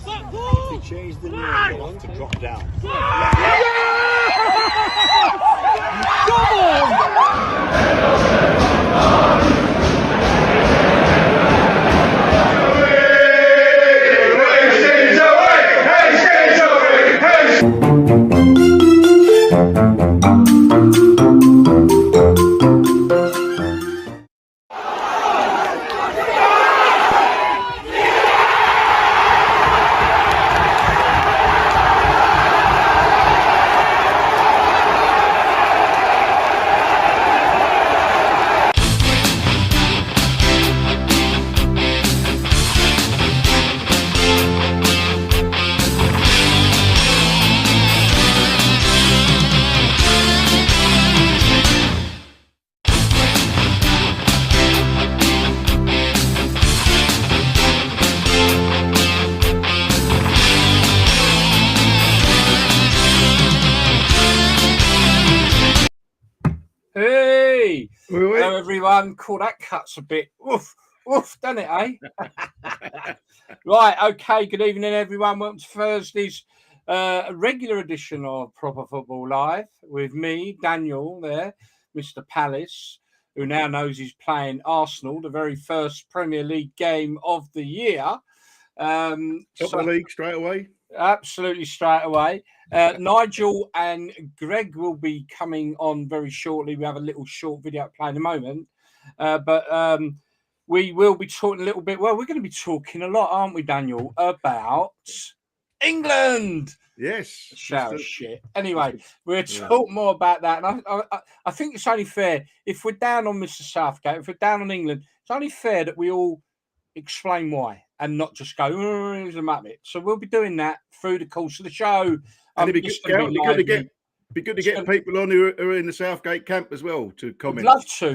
If they change the name, they'll have to drop down. Hey, hello everyone. Cool, that cuts a bit. Woof, done it, eh? Right, okay. Good evening, everyone. Welcome to Thursday's regular edition of Proper Football Live with me, Daniel. There, Mr. Palace, who now knows he's playing Arsenal, the very first Premier League game of the year. Top of the league straight away. Absolutely straight away. Nigel and Greg will be coming on very shortly. We have a little short video playing in a moment. But we will be talking a little bit. Well, we're going to be talking a lot, aren't we, Daniel, about England? Yes. Shout shit. Anyway, we'll talk more about that. And I think it's only fair, if we're down on Mr. Southgate, if we're down on England, it's only fair that we all explain why and not just go, oh, he's a muppet. So we'll be doing that through the course of the show. And it'd be good to get people on who are in the Southgate camp as well to comment.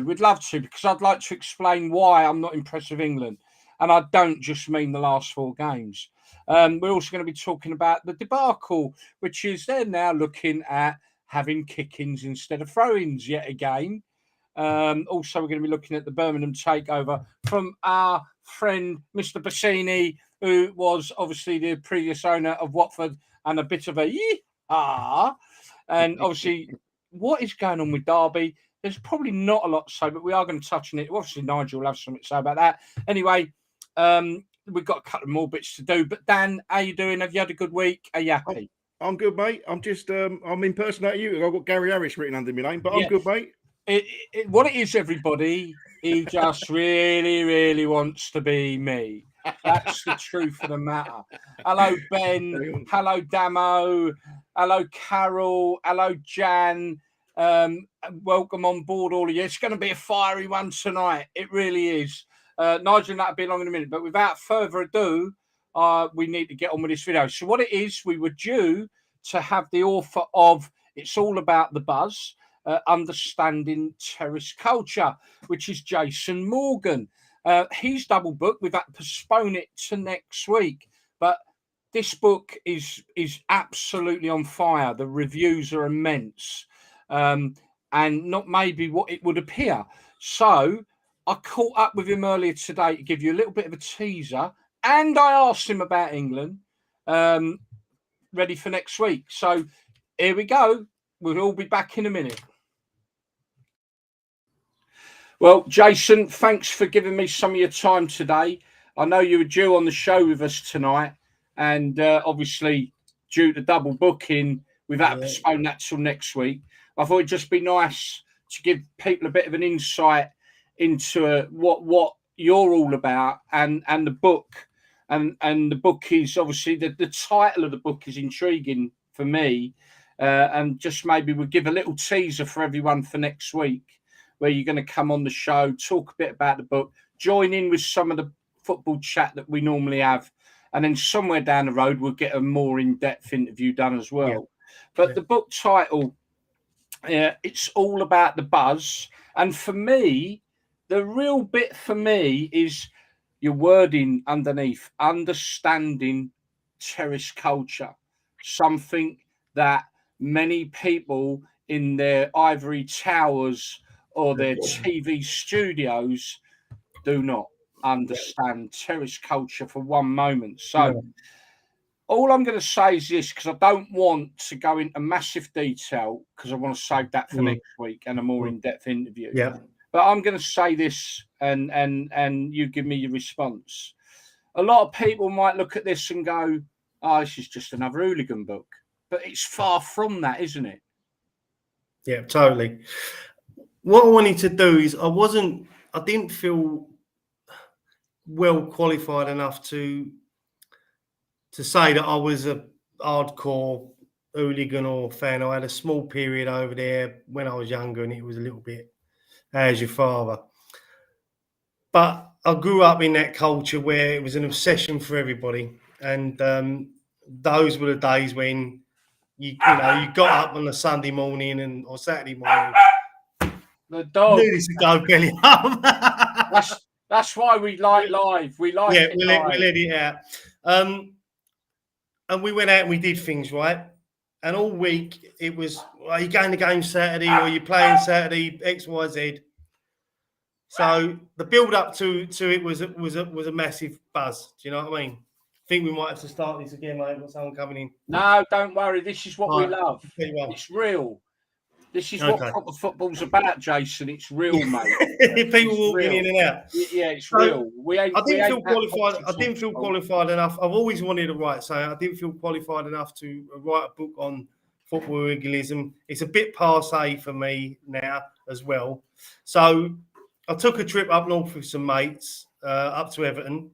We'd love to, because I'd like to explain why I'm not impressed with England. And I don't just mean the last 4 games. We're also going to be talking about the debacle, which is they're now looking at having kick-ins instead of throw-ins yet again. Also, we're going to be looking at the Birmingham takeover from our friend, Mr. Bassini, who was obviously the previous owner of Watford and a bit of a yee-haw. And obviously, what is going on with Derby? There's probably not a lot to say, but we are going to touch on it. Obviously, Nigel will have something to say about that. Anyway, we've got a couple more bits to do. But Dan, how you doing? Have you had a good week? Are you happy? I'm good, mate. I'm just, I'm impersonating you. I've got Gary Harris written under my name, but I'm good, mate. What it is, everybody, he just really, really wants to be me. That's the truth of the matter. Hello, Ben. Hello, Damo. Hello, Carol. Hello, Jan. Welcome on board, all of you. It's going to be a fiery one tonight. It really is. Nigel and that'll be along in a minute. But without further ado, we need to get on with this video. So what it is, we were due to have the author of It's All About the Buzz, Understanding Terrace Culture, which is Jason Morgan. He's double booked. We've had to postpone it to next week, but this book is absolutely on fire. The reviews are immense, and not maybe what it would appear. So I caught up with him earlier today to give you a little bit of a teaser, and I asked him about England, ready for next week. So here we go. We'll all be back in a minute. Well, Jason, thanks for giving me some of your time today. I know you were due on the show with us tonight, and obviously, due to double booking, we've had to postpone that till next week. I thought it'd just be nice to give people a bit of an insight into what you're all about, and the book. And the book is obviously, the title of the book is intriguing for me, and just maybe we'll give a little teaser for everyone for next week, where you're going to come on the show, talk a bit about the book, join in with some of the football chat that we normally have, and then somewhere down the road, we'll get a more in-depth interview done as well. Yeah. But the book title, It's All About the Buzz. And for me, the real bit for me is your wording underneath, understanding terrace culture, something that many people in their ivory towers or their TV studios do not understand terrace culture for one moment. So All I'm going to say is this, because I don't want to go into massive detail, because I want to save that for next week and a more in-depth interview. Yeah. But I'm going to say this, and you give me your response. A lot of people might look at this and go, "Oh, this is just another hooligan book," but it's far from that, isn't it? Yeah, totally. What I wanted to do is I didn't feel well qualified enough to say that I was a hardcore hooligan or fan. I had a small period over there when I was younger, and it was a little bit as your father. But I grew up in that culture where it was an obsession for everybody, and those were the days when you got up on a Sunday morning or Saturday morning. The dog needed to go belly up. That's why we like live. We like it we let it out. And we went out and we did things, right? And all week it was, are you going to game Saturday or are you playing Saturday, X, Y, Z? So the build up to it was a massive buzz. Do you know what I mean? I think we might have to start this again, mate. Got someone coming in. No, don't worry. This is what we love. It's real. This is what proper football's about, Jason. It's real, mate. People walking in and out. Yeah, it's real. I didn't feel qualified. I didn't feel qualified enough. I've always wanted to write something. I didn't feel qualified enough to write a book on football hooliganism. It's a bit passé for me now as well. So I took a trip up north with some mates up to Everton.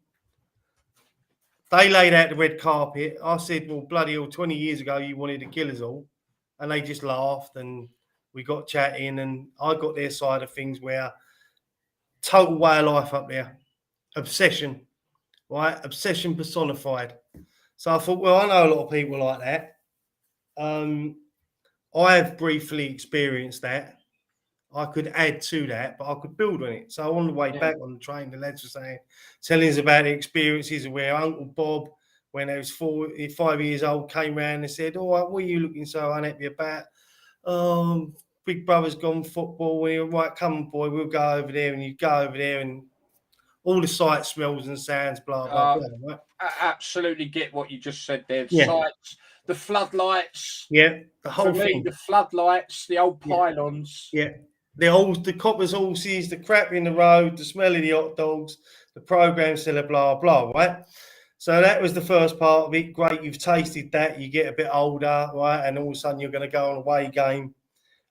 They laid out the red carpet. I said, well, bloody hell, 20 years ago, you wanted to kill us all. And they just laughed and we got chatting and I got their side of things where total way of life up there. Obsession, right? Obsession personified. So I thought, well, I know a lot of people like that. I have briefly experienced that. I could add to that, but I could build on it. So on the way back on the train, the lads were telling us about the experiences of where Uncle Bob, when he was 5 years old, came round and said, "Oh, what are you looking so unhappy about? Big brother's gone football." And he went, "Right, come on, boy, we'll go over there." And you go over there and all the sights, smells and sounds, blah, blah, blah. Right? I absolutely get what you just said there. Yeah. Sights, the floodlights. Yeah, the whole For me, thing. the floodlights, the old pylons. Yeah. The coppers' horses, the crap in the road, the smell of the hot dogs, the programme seller, blah, blah, right? So that was the first part of it. Great, you've tasted that. You get a bit older, right? And all of a sudden you're going to go on a away game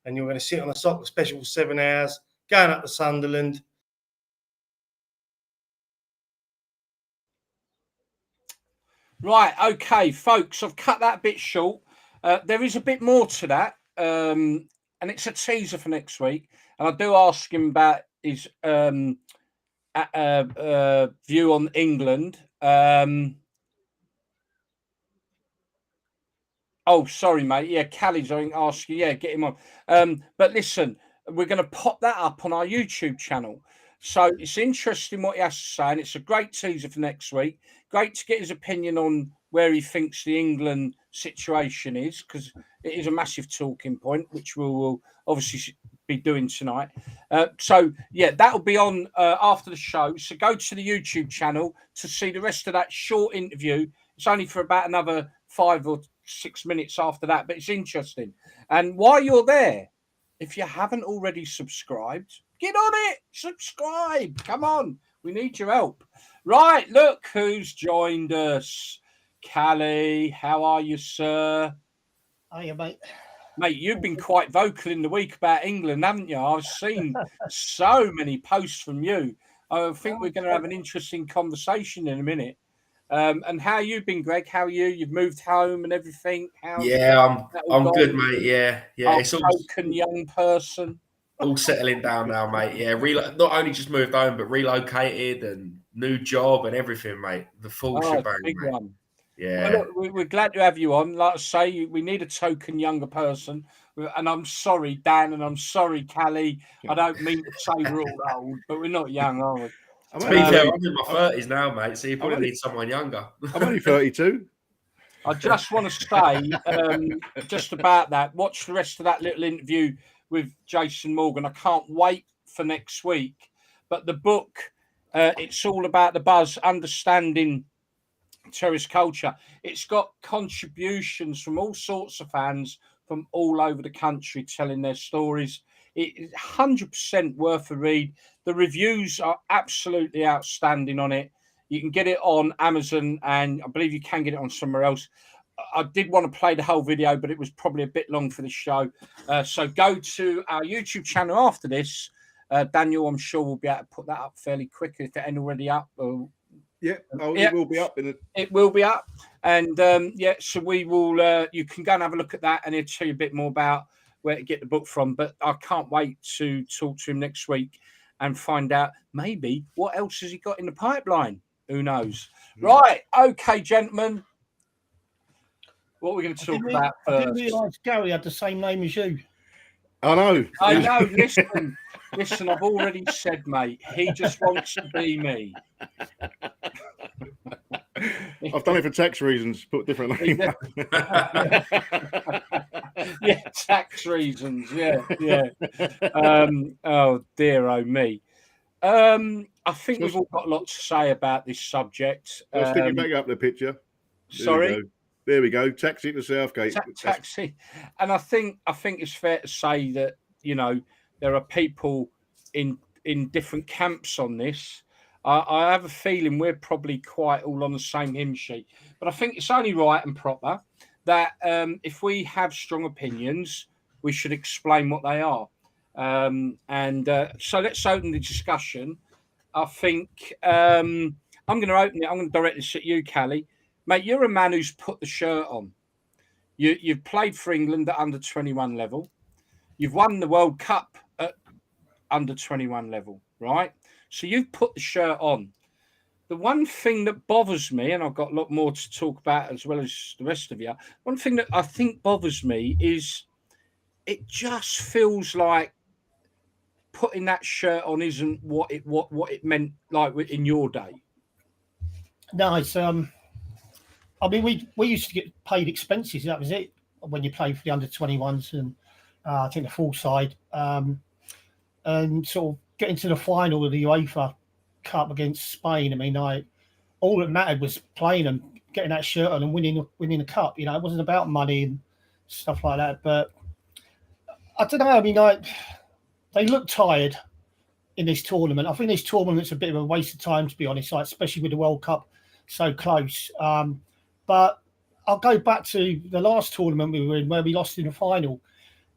and you're going to sit on a soccer special for 7 hours, going up to Sunderland. Right, okay, folks, I've cut that a bit short. There is a bit more to that, and it's a teaser for next week. And I do ask him about his view on England. Oh, sorry, mate. Yeah, Callie's going to ask you. Yeah, get him on. But listen, we're going to pop that up on our YouTube channel. So it's interesting what he has to say, and it's a great teaser for next week. Great to get his opinion on where he thinks the England situation is, because it is a massive talking point, which we will obviously be doing tonight. So, yeah, that'll be on after the show. So go to the YouTube channel to see the rest of that short interview. It's only for about another 5 or 6 minutes after that, but it's interesting. And while you're there, if you haven't already subscribed, get on it. Subscribe. Come on. We need your help. Right. Look who's joined us. Cally, how are you, sir? Hiya, mate. Mate, you've been quite vocal in the week about England, haven't you? I've seen so many posts from you. I think we're going to have an interesting conversation in a minute. And how you been, Greg? How are you? You've moved home and everything. I'm good, mate. Yeah. It's all token young person. All settling down now, mate. Yeah, not only just moved home, but relocated and new job and everything, mate. The full shebang, big mate. one. Yeah. Well, look, we're glad to have you on. Like I say, we need a token younger person. And I'm sorry, Dan, and I'm sorry, Cally. I don't mean to say we're all old, but we're not young, are we? To be fair, I'm in my 30s now, mate, so you probably need someone younger. I'm only 32. I just want to say just about that. Watch the rest of that little interview with Jason Morgan. I can't wait for next week. But the book, it's all about the buzz, understanding terrace culture. It's got contributions from all sorts of fans from all over the country telling their stories. It's 100% worth a read. The reviews are absolutely outstanding on it. You can get it on Amazon, and I believe you can get it on somewhere else. I did want to play the whole video, but it was probably a bit long for the show. So go to our YouTube channel after this. Daniel, I'm sure we'll be able to put that up fairly quickly if it ain't already up. It will be up. It will be up. And so we will, you can go and have a look at that, and he'll tell you a bit more about where to get the book from. But I can't wait to talk to him next week and find out maybe what else has he got in the pipeline. Who knows? Right. Okay, gentlemen. What are we going to talk about first? I didn't realise Gary had the same name as you. I know. Listen, I've already said, mate, he just wants to be me. I've done it for tax reasons. Put different name. Yeah, tax reasons. Yeah. Oh dear, oh me. I think we've all got a lot to say about this subject. I'll stick it back up the picture. Sorry. There we go. Taxi to Southgate. Taxi. And I think it's fair to say that, you know, there are people in different camps on this. I have a feeling we're probably quite all on the same hymn sheet. But I think it's only right and proper that if we have strong opinions, we should explain what they are. So let's open the discussion. I think I'm going to open it. I'm going to direct this at you, Cally. Mate, you're a man who's put the shirt on. You've played for England at under 21 level. You've won the World Cup at under 21 level, right? So you've put the shirt on. The one thing that bothers me, and I've got a lot more to talk about as well as the rest of you, one thing that I think bothers me is it just feels like putting that shirt on isn't what it meant like in your day. No, it's I mean, we used to get paid expenses. That was it when you played for the under 21s and I think the full side, and sort of getting to the final of the UEFA Cup against Spain. I mean, all that mattered was playing and getting that shirt on and winning the cup. You know, it wasn't about money and stuff like that. But I don't know. I mean, they look tired in this tournament. I think this tournament's a bit of a waste of time, to be honest, especially with the World Cup so close. But I'll go back to the last tournament we were in where we lost in the final.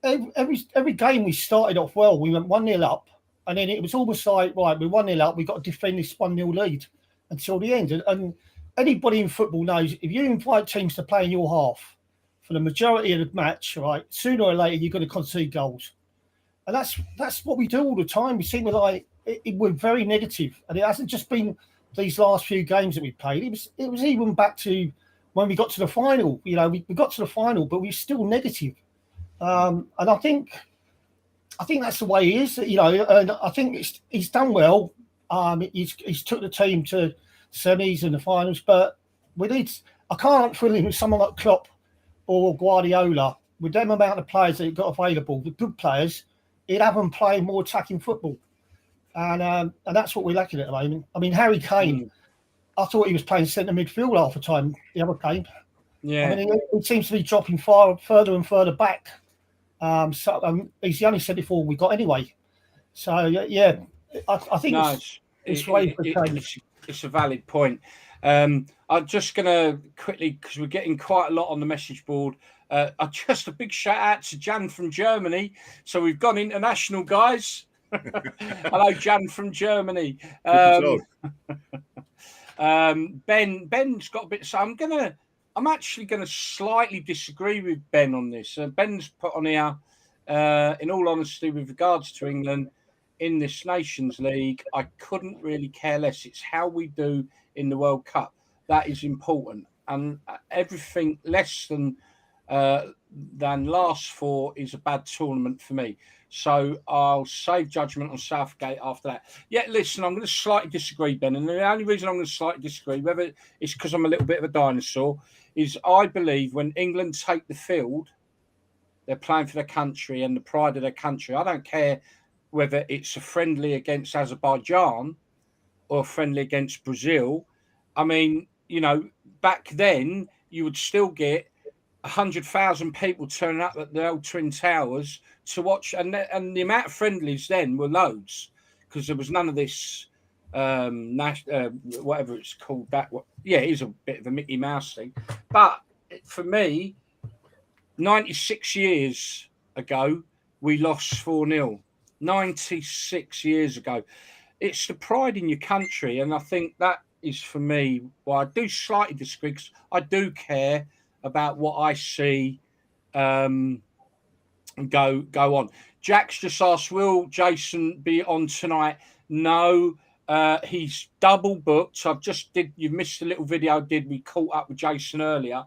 Every game we started off well. We went 1-0 up, and then it was almost like, right, we're 1-0 up, we've got to defend this 1-0 lead until the end. And anybody in football knows if you invite teams to play in your half for the majority of the match, right, sooner or later you're going to concede goals. And that's what we do all the time. We seem to we're very negative, and it hasn't just been these last few games that we played. It was even back to when we got to the final. You know, we got to the final, but we're still negative. And I think that's the way he is. You know, and I think he's done well. He's took the team to semis and the finals, but I can't fill in with someone like Klopp or Guardiola with them amount of players that he's got available, the good players. He'd have them playing more attacking football, and that's what we're lacking at the moment. I mean, Harry Kane, I thought he was playing centre midfield half the time the other game. Yeah, I mean, he seems to be dropping further and further back. So he's the only centre forward we got anyway. So yeah, I think it's a valid point. I'm just going to quickly, because we're getting quite a lot on the message board. Just a big shout out to Jan from Germany. So we've gone international, guys. Hello, Jan from Germany. Ben's got a bit. So I'm actually going to slightly disagree with Ben on this. Ben's put on here, in all honesty, with regards to England in this Nations League, I couldn't really care less. It's how we do in the World Cup that is important, and everything less than last four is a bad tournament for me. So I'll save judgment on Southgate after that. Yeah, listen, I'm going to slightly disagree, Ben, and the only reason I'm going to slightly disagree, whether it's because I'm a little bit of a dinosaur, is I believe when England take the field, they're playing for their country and the pride of their country. I don't care whether it's a friendly against Azerbaijan or a friendly against Brazil. I mean, you know, back then you would still get 100,000 people turning up at the old Twin Towers to watch, and the amount of friendlies then were loads because there was none of this whatever it's called. It is a bit of a Mickey Mouse thing, but for me, 96 years ago we lost 4-0. 96 years ago. It's the pride in your country, and I think that is for me why I do slightly disagree, because I do care about what I see go on. Jack's just asked, will Jason be on tonight? No, he's double booked. You missed a little video I did. We caught up with Jason earlier.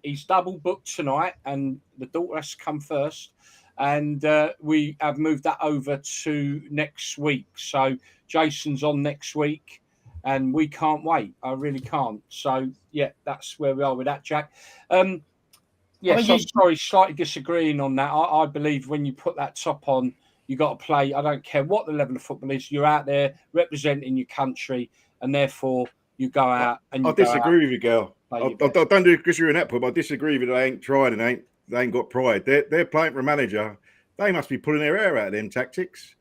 He's double booked tonight, and the daughter has to come first. And we have moved that over to next week. So Jason's on next week, and we can't wait. I really can't. So, yeah, that's where we are with that, Jack. Sorry, slightly disagreeing on that. I believe when you put that top on, you got to play. I don't care what the level of football is. You're out there representing your country, and therefore you go out and I disagree with you, girl. I don't disagree on that point, but I disagree with it. They ain't tried and they ain't got pride. They're playing for a manager. They must be pulling their hair out of them tactics.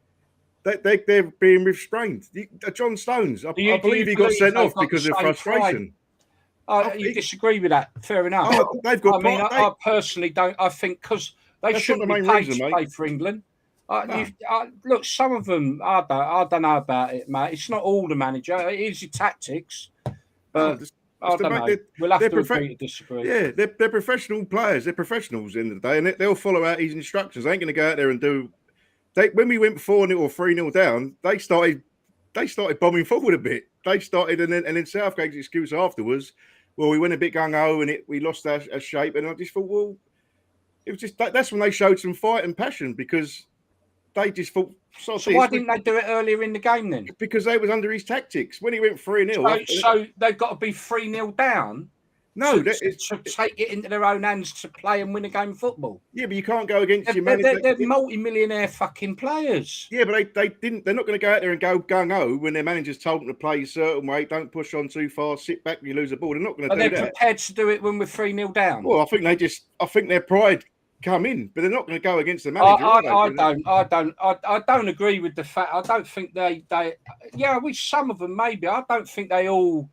They're being restrained. John Stones, I believe he got sent off because of frustration. You disagree with that? Fair enough. They've got. I personally don't. I think because they shouldn't be paid to play for England. Look, some of them. I don't know about it, mate. It's not all the manager. It is your tactics, but. I don't know. We'll have to agree to disagree. Yeah, they're professional players. They're professionals in the day, and they'll follow out his instructions. They ain't going to go out there and do. When we went 4-0 or 3-0 down, they started bombing forward a bit. They started, and then Southgate's excuse afterwards. Well, we went a bit gung ho, and we lost our shape. And I just thought, well, it was just that's when they showed some fight and passion, because they just thought. So why didn't they do it earlier in the game then? Because they was under his tactics. When he went 3-0. So they've got to be 3-0 down? No. To take it into their own hands to play and win a game of football? Yeah, but you can't go against your manager. They're multi-millionaire fucking players. Yeah, but they didn't. They're not going to go out there and go gung-ho when their manager's told them to play a certain way. Don't push on too far. Sit back when you lose the ball. They're not going to do that. Are they prepared to do it when we're 3-0 down? Well, I think their pride come in, but they're not going to go against the manager. I don't agree with the fact. I don't think they. Yeah, with some of them maybe. I don't think they all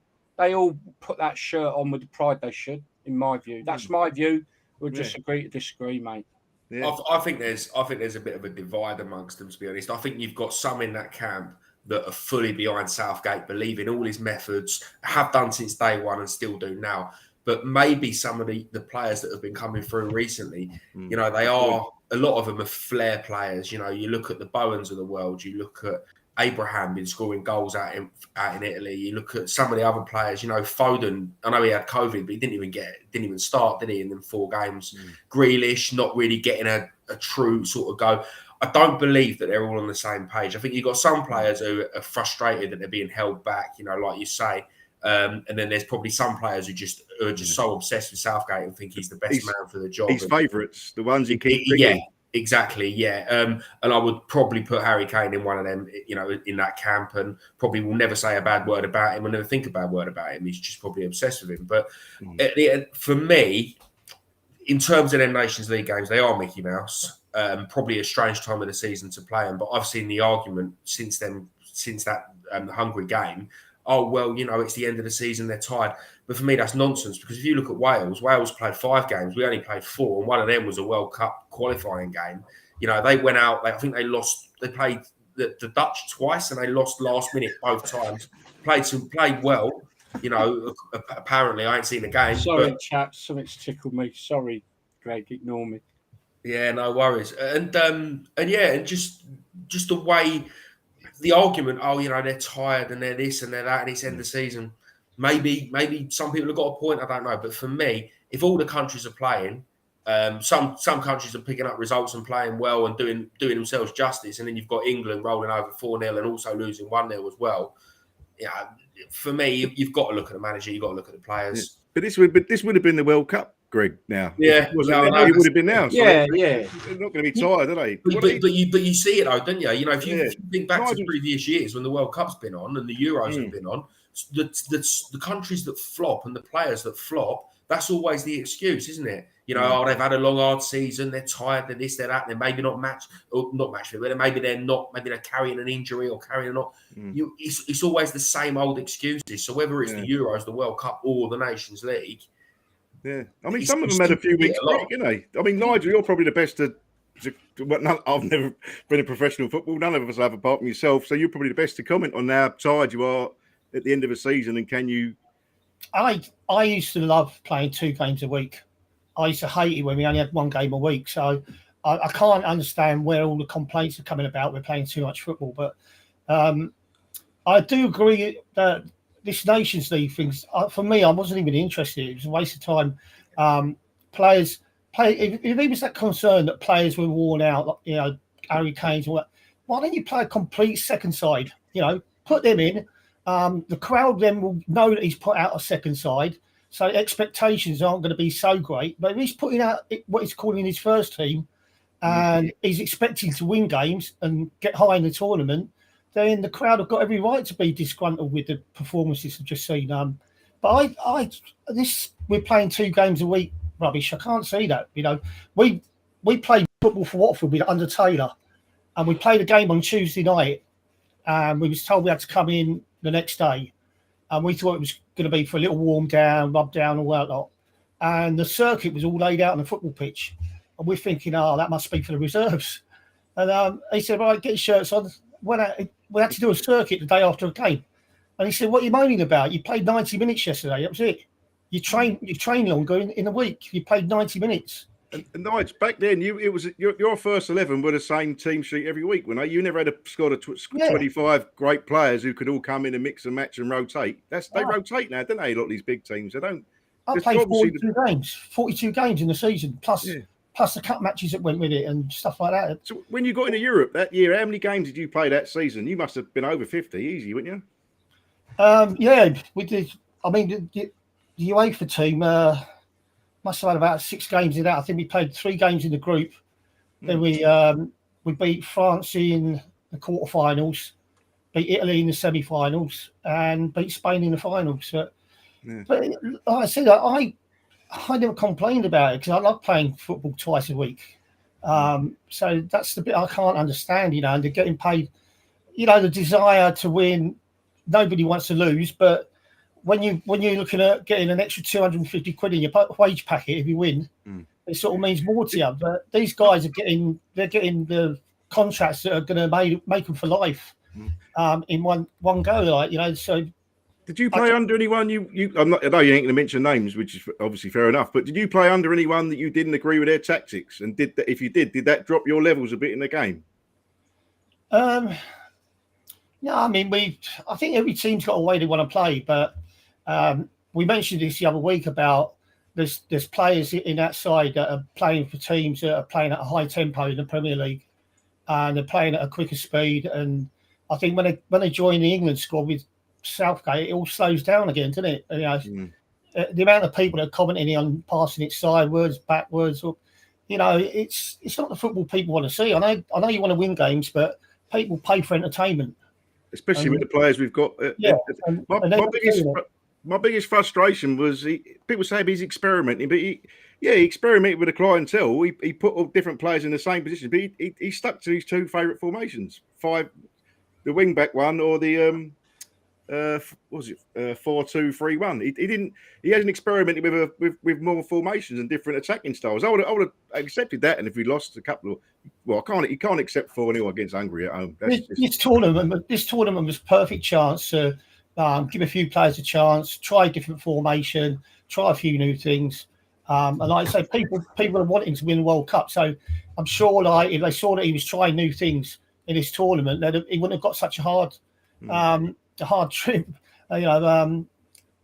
put that shirt on with the pride they should. In my view, that's my view. We'll just agree to disagree, mate. Yeah. I think there's a bit of a divide amongst them, to be honest. I think you've got some in that camp that are fully behind Southgate, believe in all his methods, have done since day one and still do now. But maybe some of the players that have been coming through recently, you know, a lot of them are flair players. You know, you look at the Bowens of the world, you look at Abraham been scoring goals out in Italy. You look at some of the other players, you know, Foden, I know he had COVID, but he didn't even start, did he, in them 4 games? Grealish, not really getting a true sort of go. I don't believe that they're all on the same page. I think you've got some players who are frustrated that they're being held back, you know, like you say. And then there's probably some players who are just so obsessed with Southgate and think he's the best man for the job. His favourites, the ones he keeps picking. Yeah, exactly. Yeah. And I would probably put Harry Kane in one of them, you know, in that camp, and probably will never say a bad word about him and never think a bad word about him. He's just probably obsessed with him. But for me, in terms of them Nations League games, they are Mickey Mouse. Probably a strange time of the season to play them. But I've seen the argument since that Hungary game. Oh, well, you know, it's the end of the season, they're tired. But for me, that's nonsense, because if you look at Wales played 5 games. We only played 4, and one of them was a World Cup qualifying game. You know, they went out, I think they played the Dutch twice, and they lost last minute both times. Played well, you know, apparently. I ain't seen a game. Sorry, chaps, something's tickled me. Sorry, Greg, ignore me. Yeah, no worries. And just the way... The argument, oh, you know, they're tired and they're this and they're that, and it's end of the season. Maybe some people have got a point. I don't know, but for me, if all the countries are playing, some countries are picking up results and playing well and doing themselves justice, and then you've got England rolling over 4-0 and also losing 1-0 as well. Yeah, for me, you've got to look at the manager, you've got to look at the players. But this would have been the World Cup, Greg. Now, yeah, it would have been now. So yeah. They're not going to be tired, are they? But you see it though, don't you? You know, if you think back to previous years when the World Cup's been on and the Euros have been on, the countries that flop and the players that flop, that's always the excuse, isn't it? You know, they've had a long, hard season, they're tired, they're this, they're that, they're maybe not matched, or not matched, but maybe they're carrying an injury or carrying not. It's always the same old excuses. So whether it's the Euros, the World Cup, or the Nations League. Yeah. I mean, some of them had a few weeks break, you know. I mean, Nigel, you're probably the best to I've never been in professional football. None of us have, apart from yourself. So you're probably the best to comment on how tired you are at the end of a season, and can you? I used to love playing 2 games a week. I used to hate it when we only had 1 game a week. So I can't understand where all the complaints are coming about. We're playing too much football, but I do agree that this Nations League things, for me, I wasn't even interested. It was a waste of time. Players. If he was that concerned that players were worn out, like, you know, Harry Kane's, all that, why don't you play a complete second side? You know, put them in. The crowd then will know that he's put out a second side, so expectations aren't going to be so great. But if he's putting out what he's calling his first team, and he's expecting to win games and get high in the tournament, then the crowd have got every right to be disgruntled with the performances I've just seen. But we're playing 2 games a week. Rubbish. I can't see that. You know, we played football for Watford with under Taylor, and we played a game on Tuesday night, and we was told we had to come in the next day, and we thought it was going to be for a little warm down, rub down, all that lot. And the circuit was all laid out on the football pitch, and we're thinking, that must be for the reserves. And he said, right, get your shirts on. We had to do a circuit the day after a game, and he said, what are you moaning about? You played 90 minutes yesterday. That was it. You train longer in a week. You played 90 minutes. And Nigel, back then, your first 11 were the same team sheet every week, weren't they? You never had a squad of 25 great players who could all come in and mix and match and rotate. They rotate now, don't they? A lot of these big teams, they don't. I played 42 games in the season, plus the cup matches that went with it and stuff like that. So when you got into Europe that year, how many games did you play that season? You must have been over 50, easy, wouldn't you? Yeah, we did. I mean, the UEFA team must have had about 6 games in that. I think we played 3 games in the group. Then we beat France in the quarterfinals, beat Italy in the semi-finals, and beat Spain in the finals. But like I said, I never complained about it because I love playing football twice a week. So that's the bit I can't understand, you know, and they're getting paid, you know, the desire to win. Nobody wants to lose, but when you're looking at getting an extra 250 quid in your wage packet if you win, it sort of means more to you. But these guys are getting the contracts that are going to make them for life in one go. Like, you know, so. Did you play under anyone? I know you ain't going to mention names, which is obviously fair enough. But did you play under anyone that you didn't agree with their tactics? And if you did that drop your levels a bit in the game? No, I mean I think every team's got a way they want to play, but we mentioned this the other week about there's players in that side that are playing for teams that are playing at a high tempo in the Premier League, and they're playing at a quicker speed. And I think when they join the England squad with Southgate, it all slows down again, doesn't it? You know, the amount of people that are commenting on passing it sideways, backwards, or, you know, it's not the football people want to see. I know you want to win games, but people pay for entertainment. Especially with the players we've got. My biggest frustration was people say he's experimenting, but he experimented with a clientele. He put all different players in the same position, but he stuck to his 2 favourite formations: the wing back one or the 4-2-3-1. He hasn't experimented with more formations and different attacking styles. I would have accepted that, and if we lost a couple of, you can't accept 4-0 against Hungary at home. This tournament was a perfect chance to give a few players a chance, try a different formation, try a few new things. And like I say, people are wanting to win the World Cup. So I'm sure, like, if they saw that he was trying new things in this tournament, he wouldn't have got such a hard trip, you know.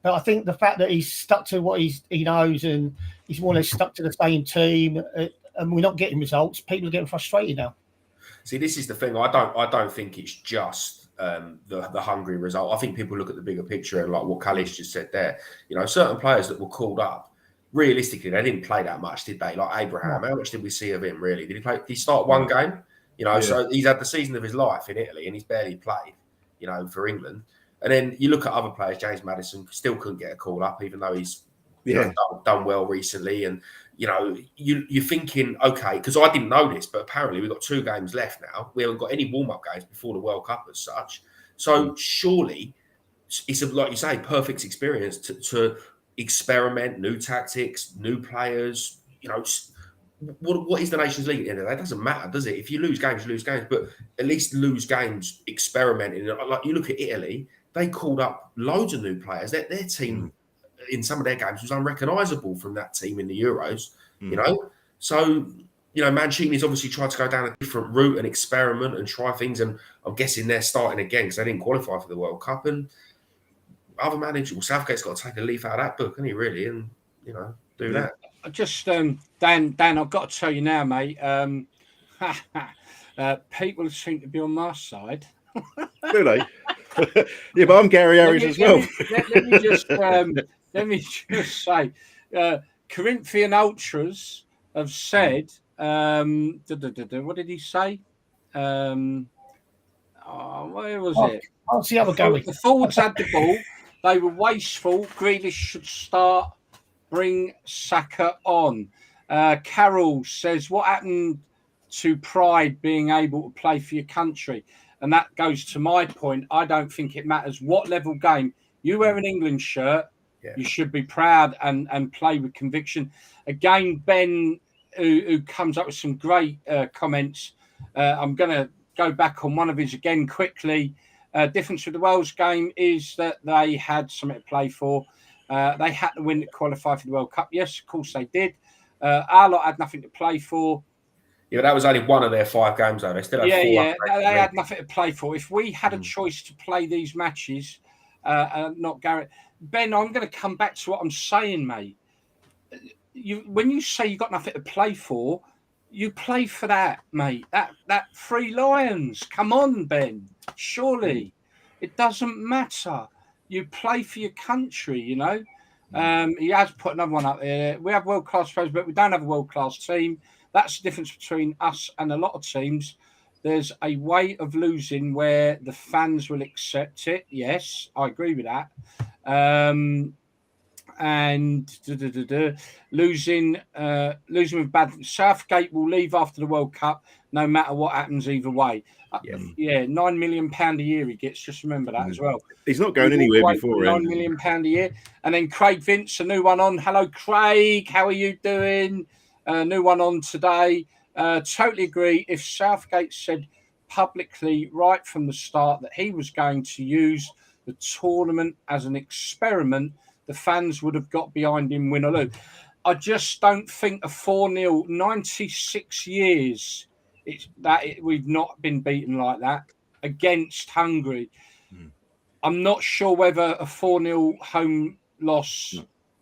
But I think the fact that he's stuck to what he knows, and he's more or less stuck to the same team, and we're not getting results, people are getting frustrated now. See, this is the thing. I don't think it's just the Hungary result. I think people look at the bigger picture, and like what Kalish just said there. You know, certain players that were called up, realistically, they didn't play that much, did they? Like Abraham, how much did we see of him? Really, did he start 1 game? You know, so he's had the season of his life in Italy, and he's barely played, you know, for England. And then you look at other players. James Maddison still couldn't get a call up, even though he's done well recently. And you're thinking, okay, because I didn't know this, but apparently we've got 2 games left now. We haven't got any warm-up games before the World Cup as such. So surely it's like you say, perfect experience to experiment new tactics, new players. What is the Nations League at the end of the day? It doesn't matter, does it? If you lose games, you lose games, but at least lose games experimenting. Like you look at Italy, they called up loads of new players. Their team in some of their games was unrecognisable from that team in the Euros. So Mancini's obviously tried to go down a different route and experiment and try things, and I'm guessing they're starting again because they didn't qualify for the World Cup. And other managers, Southgate's got to take a leaf out of that book, hasn't he, really, and do that. Just Dan, I've got to tell you now, mate. People seem to be on my side. Do they? Yeah, but I'm Gary Harris as well. Let me just say, Corinthian ultras have said. What did he say? Where was it? I'll see how we're going. The forwards had the ball. They were wasteful. Grealish should start. Bring Saka on. Carol says, what happened to pride being able to play for your country? And that goes to my point. I don't think it matters what level game. You wear an England shirt, you should be proud and play with conviction. Again, Ben, who comes up with some great comments. I'm going to go back on one of his again quickly. Difference with the Wales game is that they had something to play for. They had to win to qualify for the World Cup. Yes, of course they did. Our lot had nothing to play for. Yeah, but that was only one of their 5 games, though. They still had 4. They had nothing to play for. If we had a choice to play these matches, not Gareth. Ben, I'm going to come back to what I'm saying, mate. When you say you've got nothing to play for, you play for that, mate. That 3 Lions. Come on, Ben. Surely. It doesn't matter. You play for your country, He has put another one up there. We have world-class players, but we don't have a world-class team. That's the difference between us and a lot of teams. There's a way of losing where the fans will accept it. Yes, I agree with that. Losing with bad. Southgate will leave after the World Cup, no matter what happens either way. £9 million a year he gets. Just remember that as well. He's not going anywhere before £9 million a year. And then Craig Vince, a new one on. Hello, Craig. How are you doing? New one on today. Totally agree. If Southgate said publicly right from the start that he was going to use the tournament as an experiment, the fans would have got behind him, win or lose. I just don't think a 4-0, 96 years, we've not been beaten like that against Hungary. I'm not sure whether a 4-0 home loss.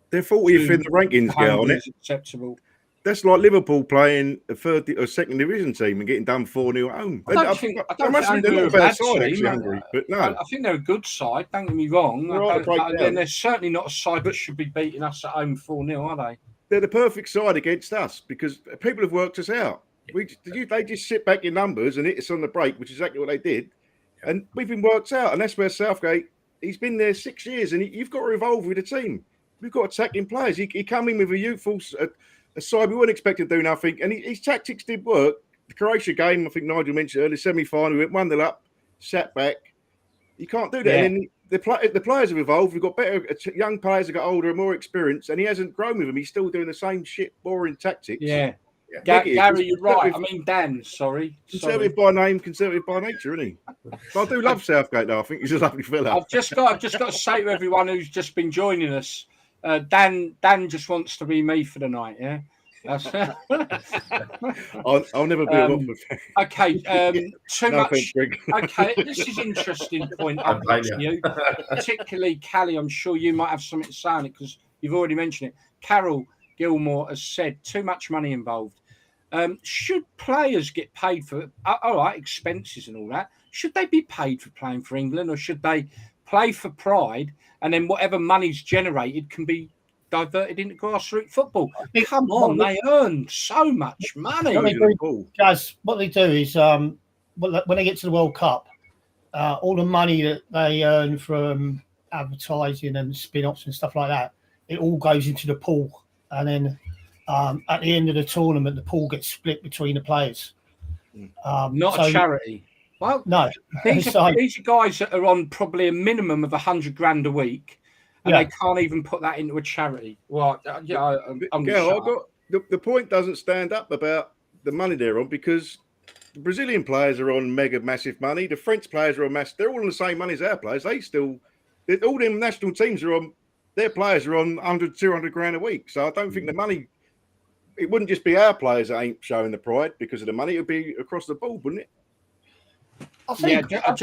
They're 40th in the rankings, Gail, is acceptable. That's like Liverpool playing a 3rd or 2nd division team and getting done 4-0 at home. I think they're not a bad side, Hungary, but no. I think they're a good side, don't get me wrong. Then they're certainly not a side that should be beating us at home 4-0, are they? They're the perfect side against us because people have worked us out. They just sit back in numbers and hit us on the break, which is exactly what they did. And we've been worked out. And that's where Southgate, he's been there 6 years and you've got to evolve with the team. We've got attacking players. He come in with a youthful a side we weren't expected to do nothing. And his tactics did work. The Croatia game, I think Nigel mentioned earlier, semi-final, we went 1-0 up, sat back. You can't do that. Yeah. And then the players have evolved. We've got better young players that got older and more experienced, and he hasn't grown with them. He's still doing the same shit, boring tactics. Yeah. Gary, you're right. I mean, Dan, sorry. Conservative by name, conservative by nature, isn't he? But I do love Southgate, though. I think he's a lovely fella. I've just got to say to everyone who's just been joining us, Dan just wants to be me for the night, yeah? I'll never be a Watford fan. Okay, too much. Okay, this is an interesting point. I'll to you, particularly Cally. I'm sure you might have something to say on it because you've already mentioned it. Carol Gilmore has said too much money involved. Should players get paid for all right expenses and all that? Should they be paid for playing for England, or should they play for pride and then whatever money's generated can be diverted into grassroots football? Come on, they earn so much money. Guys, what they do is when they get to the World Cup, all the money that they earn from advertising and spin-offs and stuff like that, it all goes into the pool. And then at the end of the tournament, the pool gets split between the players. Not a charity. Well, no. These are guys that are on probably a minimum of $100,000 a week, and they can't even put that into a charity. Well, yeah, the point doesn't stand up about the money they're on, because the Brazilian players are on mega massive money. The French players are on massive. They're all on the same money as our players. All them national teams are on. Their players are on 100, 200 grand a week. So I don't think the money. It wouldn't just be our players that ain't showing the pride because of the money. It would be across the board, wouldn't it? I think, I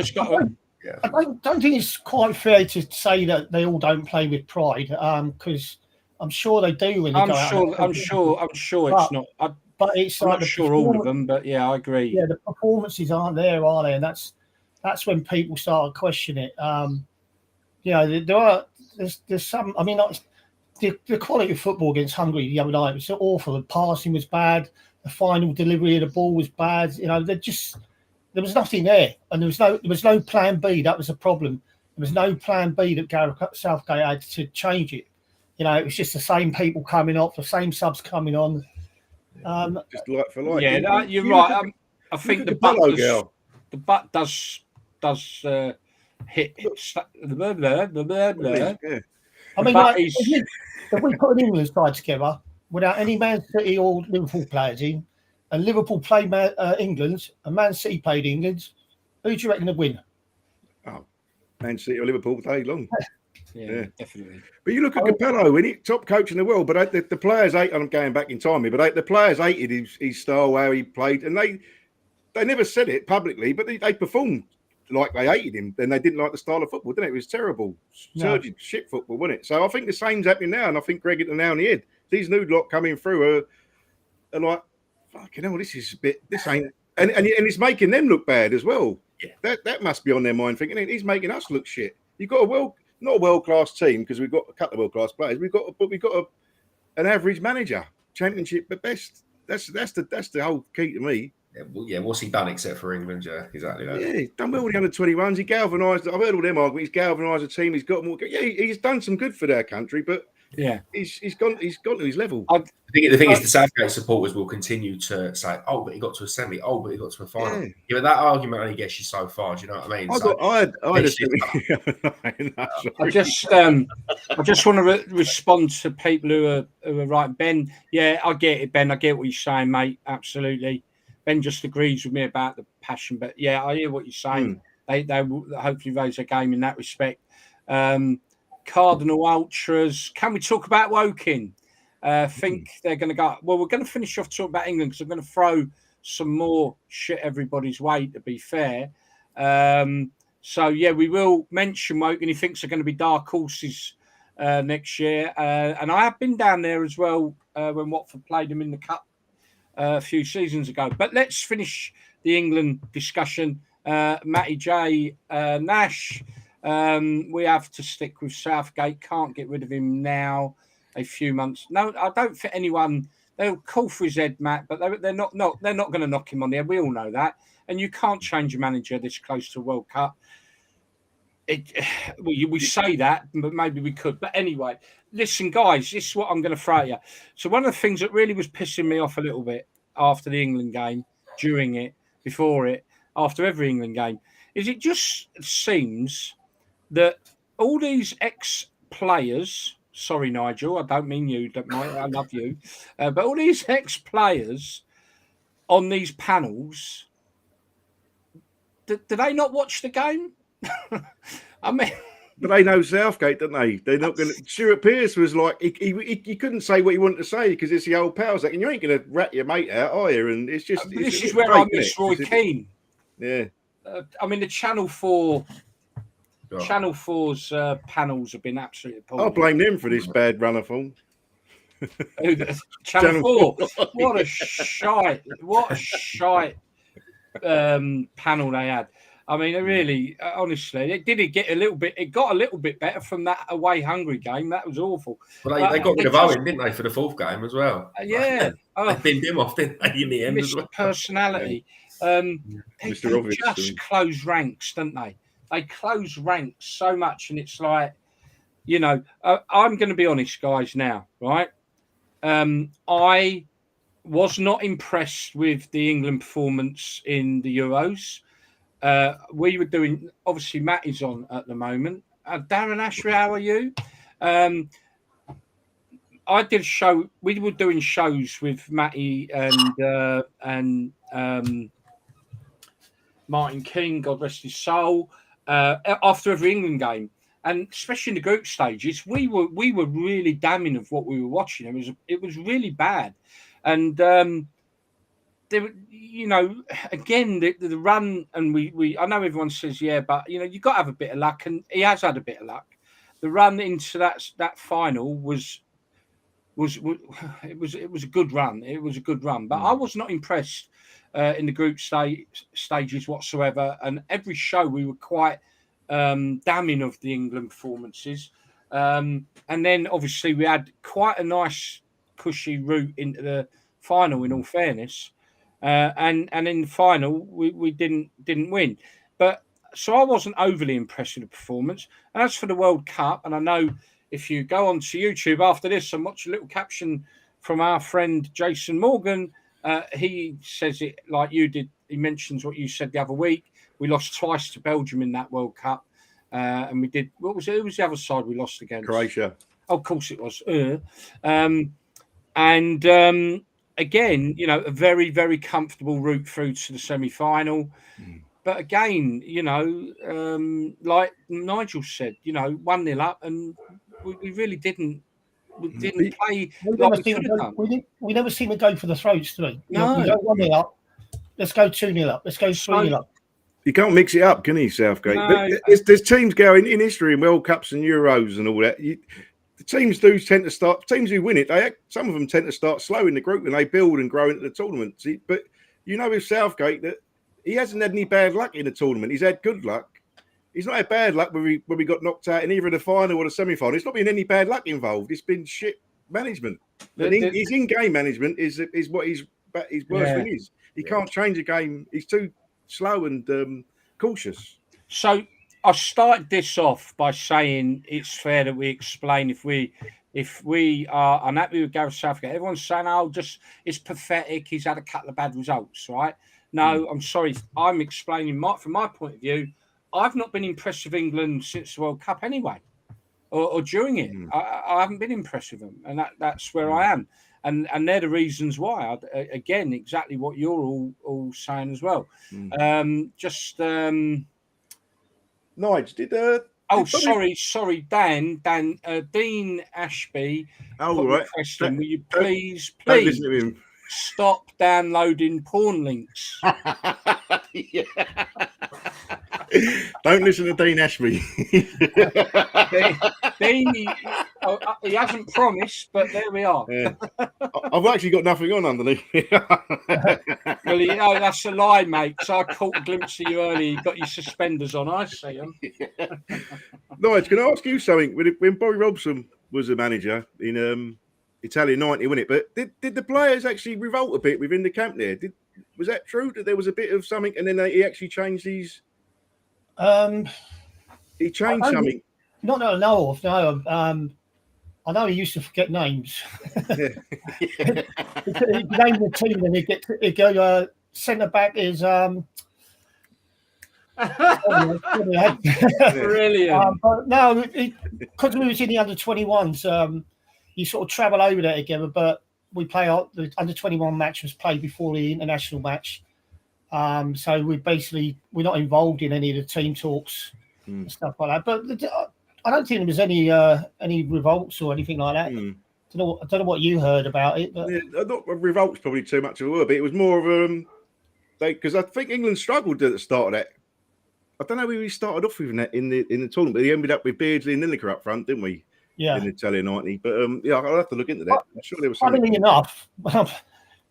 don't think it's quite fair to say that they all don't play with pride, because I'm sure they do. When they I'm sure it's not. But it's I'm like not sure all of them, but yeah, I agree. Yeah, the performances aren't there, are they? And that's when people start to question it. There's some. I mean, the quality of football against Hungary the other night was so awful. The passing was bad. The final delivery of the ball was bad. There was nothing there, and there was no plan B. That was a problem. There was no plan B that Gareth Southgate had to change it. It was just the same people coming off, the same subs coming on. Just like for like. Yeah, you're right. I think the butt does hit. I mean, if we put an England side together without any Man City or Liverpool players in, and Liverpool played England, and Man City played England, who do you reckon would win? Oh, Man City or Liverpool day long. Yeah, definitely. But you look at Capello, isn't he? Top coach in the world, but the players hate. I'm going back in time here, but the players hated his style, how he played, and they never said it publicly, but they performed like they hated him. Then they didn't like the style of football, didn't it? It was terrible, turgid, shit football, wasn't it? So I think the same's happening now, and I think Greg hit the nail on the head. These new lot coming through are like, fucking hell, this ain't, and it's making them look bad as well. Yeah. That must be on their mind, thinking he's making us look shit. You've got not a world-class team, because we've got a couple of world-class players. We've got an average manager, championship at best. That's the whole key to me. What's he done except for England? Yeah, exactly that. Yeah, he's done well with the under-21s. He galvanised. I've heard all them arguments. He's galvanised the team. He's got more. Yeah, he's done some good for their country, but he's gone to his level. I think the thing is, the Southgate supporters will continue to say, "Oh, but he got to a semi. Oh, but he got to a final." Yeah, but that argument only gets you so far. Do you know what I mean? I just want to respond to people who are right. Ben, yeah, I get it, Ben. I get what you're saying, mate. Absolutely. Ben just agrees with me about the passion, but yeah, I hear what you're saying. They will hopefully raise their game in that respect. Cardinal Ultras. Can we talk about Woking? Think they're going to go. Well, we're going to finish off talking about England, because I'm going to throw some more shit everybody's way, to be fair. So yeah, we will mention Woking. He thinks they're going to be dark horses next year, and I have been down there as well when Watford played them in the cup a few seasons ago. But let's finish the England discussion. Matty J, Nash. We have to stick with Southgate. Can't get rid of him now. A few months. No, I don't think anyone. They'll call for his head, Matt, but they're not going to knock him on the head. We all know that. And you can't change a manager this close to a World Cup. We say that, but maybe we could. But anyway, listen, guys, this is what I'm going to throw at you. So one of the things that really was pissing me off a little bit after the England game, during it, before it, after every England game, is it just seems that all these ex-players, sorry, Nigel, I don't mean you, I love you, but all these ex-players on these panels, do they not watch the game? I mean, but they know Southgate, don't they? They're not going to. Stuart Pearce was like, he couldn't say what he wanted to say because it's the old pals, and you ain't going to rat your mate out, are you? And it's just this is where I miss Roy Keane. Yeah, I mean the Channel 4. Channel 4's panels have been absolutely appalling. I'll blame them for this bad run of form. Channel 4. What a shite panel they had. I mean, it really, honestly, it got a little bit better from that away Hungary game. That was awful. Well, they got rid of Owen, didn't they, for the fourth game as well? Yeah. They binned him off, didn't they, in the end as well? Personality. They just close ranks, don't they? they close ranks so much, and it's like, you know, I'm going to be honest, guys. Now, right? I was not impressed with the England performance in the Euros. We were doing, obviously, Matt is on at the moment. Darren Ashby, how are you? I did a show. We were doing shows with Matty and Martin King, God rest his soul, after every England game, and especially in the group stages, we were really damning of what we were watching. It was really bad, and there, you know, again the run, and we I know everyone says yeah, but you know you got to have a bit of luck, and he has had a bit of luck. The run into that final was it was a good run. It was a good run, but I was not impressed in the group stages whatsoever. And every show we were quite damning of the England performances. And then obviously we had quite a nice cushy route into the final. In all fairness, and in the final we didn't win. But so I wasn't overly impressed with the performance. And as for the World Cup, and I know, if you go onto YouTube after this and watch a little caption from our friend Jason Morgan, he says it like you did. He mentions what you said the other week. We lost twice to Belgium in that World Cup. And we did, what was it? Who was the other side we lost against? Croatia. Oh, of course it was. Again, you know, a very, very comfortable route through to the semi-final. But again, you know, like Nigel said, you know, 1-0 up, and we really didn't play like we could have done. We never seem to go for the throats, do we? No. We don't 1-0 up. Let's go 2-0 up. Let's go 3-0 up. You can't mix it up, can you, Southgate? No. There's teams going in history in World Cups and Euros and all that. The teams do tend to start. Teams who win it, some of them tend to start slow in the group and they build and grow into the tournament. But you know, with Southgate, that he hasn't had any bad luck in the tournament. He's had good luck. He's not had bad luck when we got knocked out in either the final or the semi-final. It's not been any bad luck involved. It's been shit management. His in-game management is what his worst thing is. He can't change a game. He's too slow and cautious. So I started this off by saying it's fair that we explain if we are unhappy with Gareth Southgate. Everyone's saying, "Oh, it's pathetic. He's had a couple of bad results." Right? No, I'm sorry. I'm explaining from my point of view. I've not been impressed with England since the World Cup anyway, or during it. I haven't been impressed with them, and that's where I am. And they're the reasons why. Again, exactly what you're all saying as well. Nige, sorry, Dan, Dean Ashby. Oh, right. Question: will you please stop downloading porn links? Yeah. Don't listen to Dean Ashby. Dean, he hasn't promised, but there we are. Yeah. I've actually got nothing on underneath. Well, you know, that's a lie, mate. So I caught a glimpse of you earlier. You got your suspenders on. I see them. Nige, can I ask you something? When Bobby Robson was a manager in Italian 90, wasn't it? But did the players actually revolt a bit within the camp there? Was that true? That there was a bit of something, and then he actually changed these? He changed something. Not that I know of. No. I know he used to forget names. Yeah. He'd name the team, and he'd go centre back is. Brilliant. But no, because we was in the under-21s, you sort of travel over there together. But we play the under-21 match was played before the international match. So we're not involved in any of the team talks and stuff like that. But I don't think there was any revolts or anything like that. I don't know what you heard about it. But not revolts, probably too much of a word, but it was more of because I think England struggled at the start of that. I don't know who we started off with in the tournament, but he ended up with Beardsley and Lineker up front, didn't we? Yeah. In the Italian 90. But I'll have to look into that. I'm sure there was something. Funnily enough,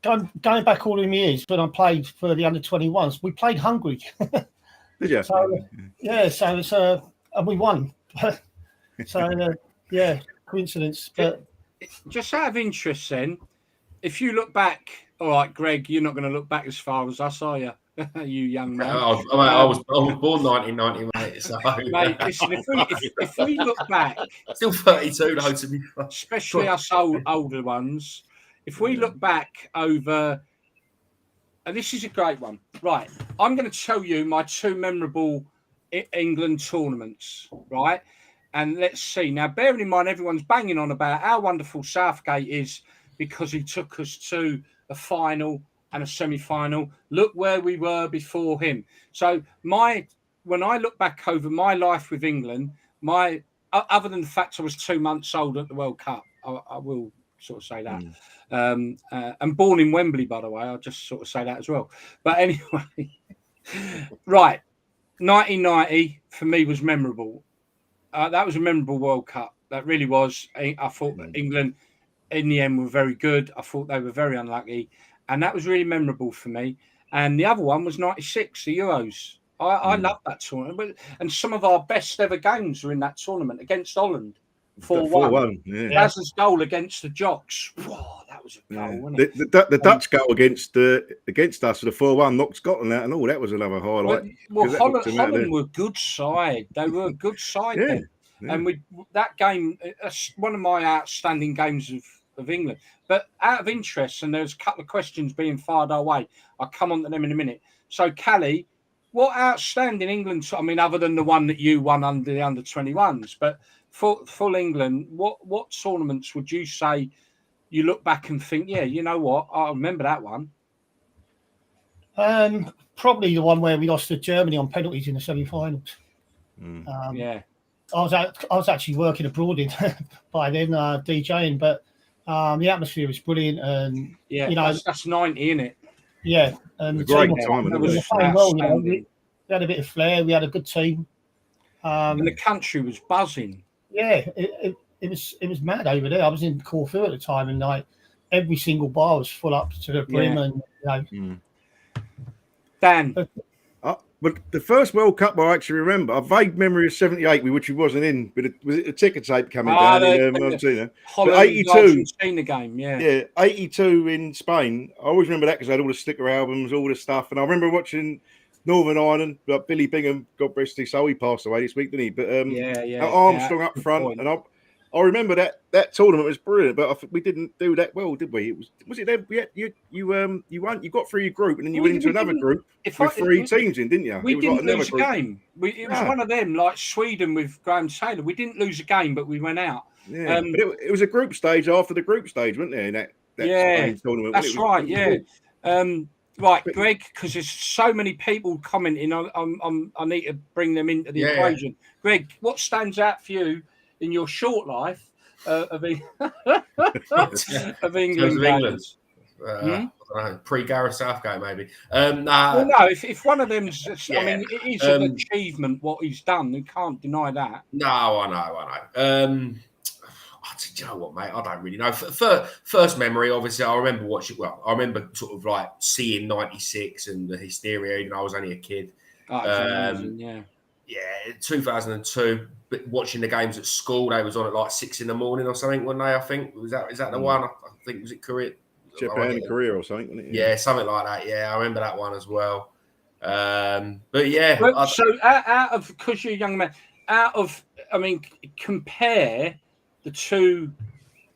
going back all them years when I played for the under-21s, we played Hungary. Did you? So it's and we won. So coincidence. But just out of interest, then, if you look back, all right, Greg, you're not going to look back as far as us, are you? You young man. I was born 1990, mate. So, Mate, listen, if we look back, still 32 though, to be fair. Especially us older ones, if we look back over, and this is a great one, right? I'm going to tell you my 2 memorable England tournaments, right? And let's see. Now, bearing in mind, everyone's banging on about how wonderful Southgate is because he took us to a final and a semi-final. Look where we were before him. So when I look back over my life with England, other than the fact I was 2 months old at the World Cup, I will sort of say that. And born in Wembley, by the way, I'll just sort of say that as well. But anyway, right. 1990 for me was memorable. That was a memorable World Cup. That really was. I thought that England, in the end, were very good. I thought they were very unlucky. And that was really memorable for me. And the other one was 96, the Euros. I loved that tournament. And some of our best ever games were in that tournament against Holland. 4-1. Yeah. Gazza's goal against the Jocks. Whoa, that was a goal, wasn't it? The Dutch goal against us, the 4-1, knocked Scotland out and all. That was another highlight. Well Holland were a good side. They were a good side then. Yeah. And that game, one of my outstanding games of England. But out of interest, and there's a couple of questions being fired our way. I'll come on to them in a minute. So, Cally, what outstanding England, I mean, other than the one that you won under the under-21s, but for full England, what tournaments would you say you look back and think, yeah, you know what, I remember that one? Probably the one where we lost to Germany on penalties in the semi-finals. Yeah. I was actually working abroad by then, DJing, but the atmosphere was brilliant, and you know that's 90, isn't it? Yeah, and the great time. It was playing well. You know, we had a bit of flair. We had a good team, and the country was buzzing. Yeah, it was mad over there. I was in Corfu at the time, and like every single bar was full up to the brim, and you know. Dan. But the first World Cup I actually remember, a vague memory of '78, which he wasn't in, but was it the ticker tape coming down in Argentina? '82 game, yeah, '82 in Spain. I always remember that because I had all the sticker albums, all the stuff, and I remember watching Northern Ireland. Like Billy Bingham, God rest his soul, he passed away this week, didn't he? But Armstrong up front, and I remember that tournament was brilliant, but I think we didn't do that well, did we? Was it there? You got through your group, and then you went into another group with 3 teams in, didn't you? We didn't lose a game. It was one of them, like Sweden with Graham Taylor. We didn't lose a game, but we went out. Yeah, but it was a group stage after the group stage, wasn't there? In that Spain tournament. That's right. Yeah. Right, Greg, because there's so many people commenting. I need to bring them into the equation. Greg, what stands out for you in your short life of England? Pre-Gareth Southgate, maybe. Well, no, if one of them's, I mean, it is an achievement what he's done. You can't deny that. No, I know. Do you know what, mate? I don't really know. First memory, obviously, I remember watching. Well, I remember sort of like seeing '96 and the hysteria. Even though I was only a kid. Yeah, 2002. But watching the games at school, they was on at like 6 a.m. or something. One day, I think is that the one? I think was it Korea, Japan and Korea or something. Wasn't it? Yeah, something like that. Yeah, I remember that one as well. But yeah. So out of, because you're a young man, compare the 2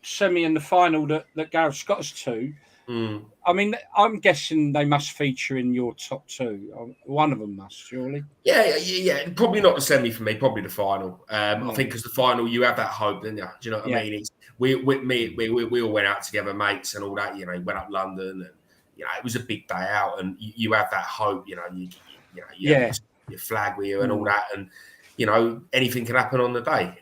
semi and the final that Gareth got us to. I mean, I'm guessing they must feature in your top 2. One of them must, surely. Yeah. Probably not the semi for me. Probably the final. I think because the final, you have that hope, don't you? Do you know what I mean? We all went out together, mates, and all that. You know, went up London, and you know, it was a big day out, and you have that hope. You know, you have your flag with you and all that, and you know, anything can happen on the day.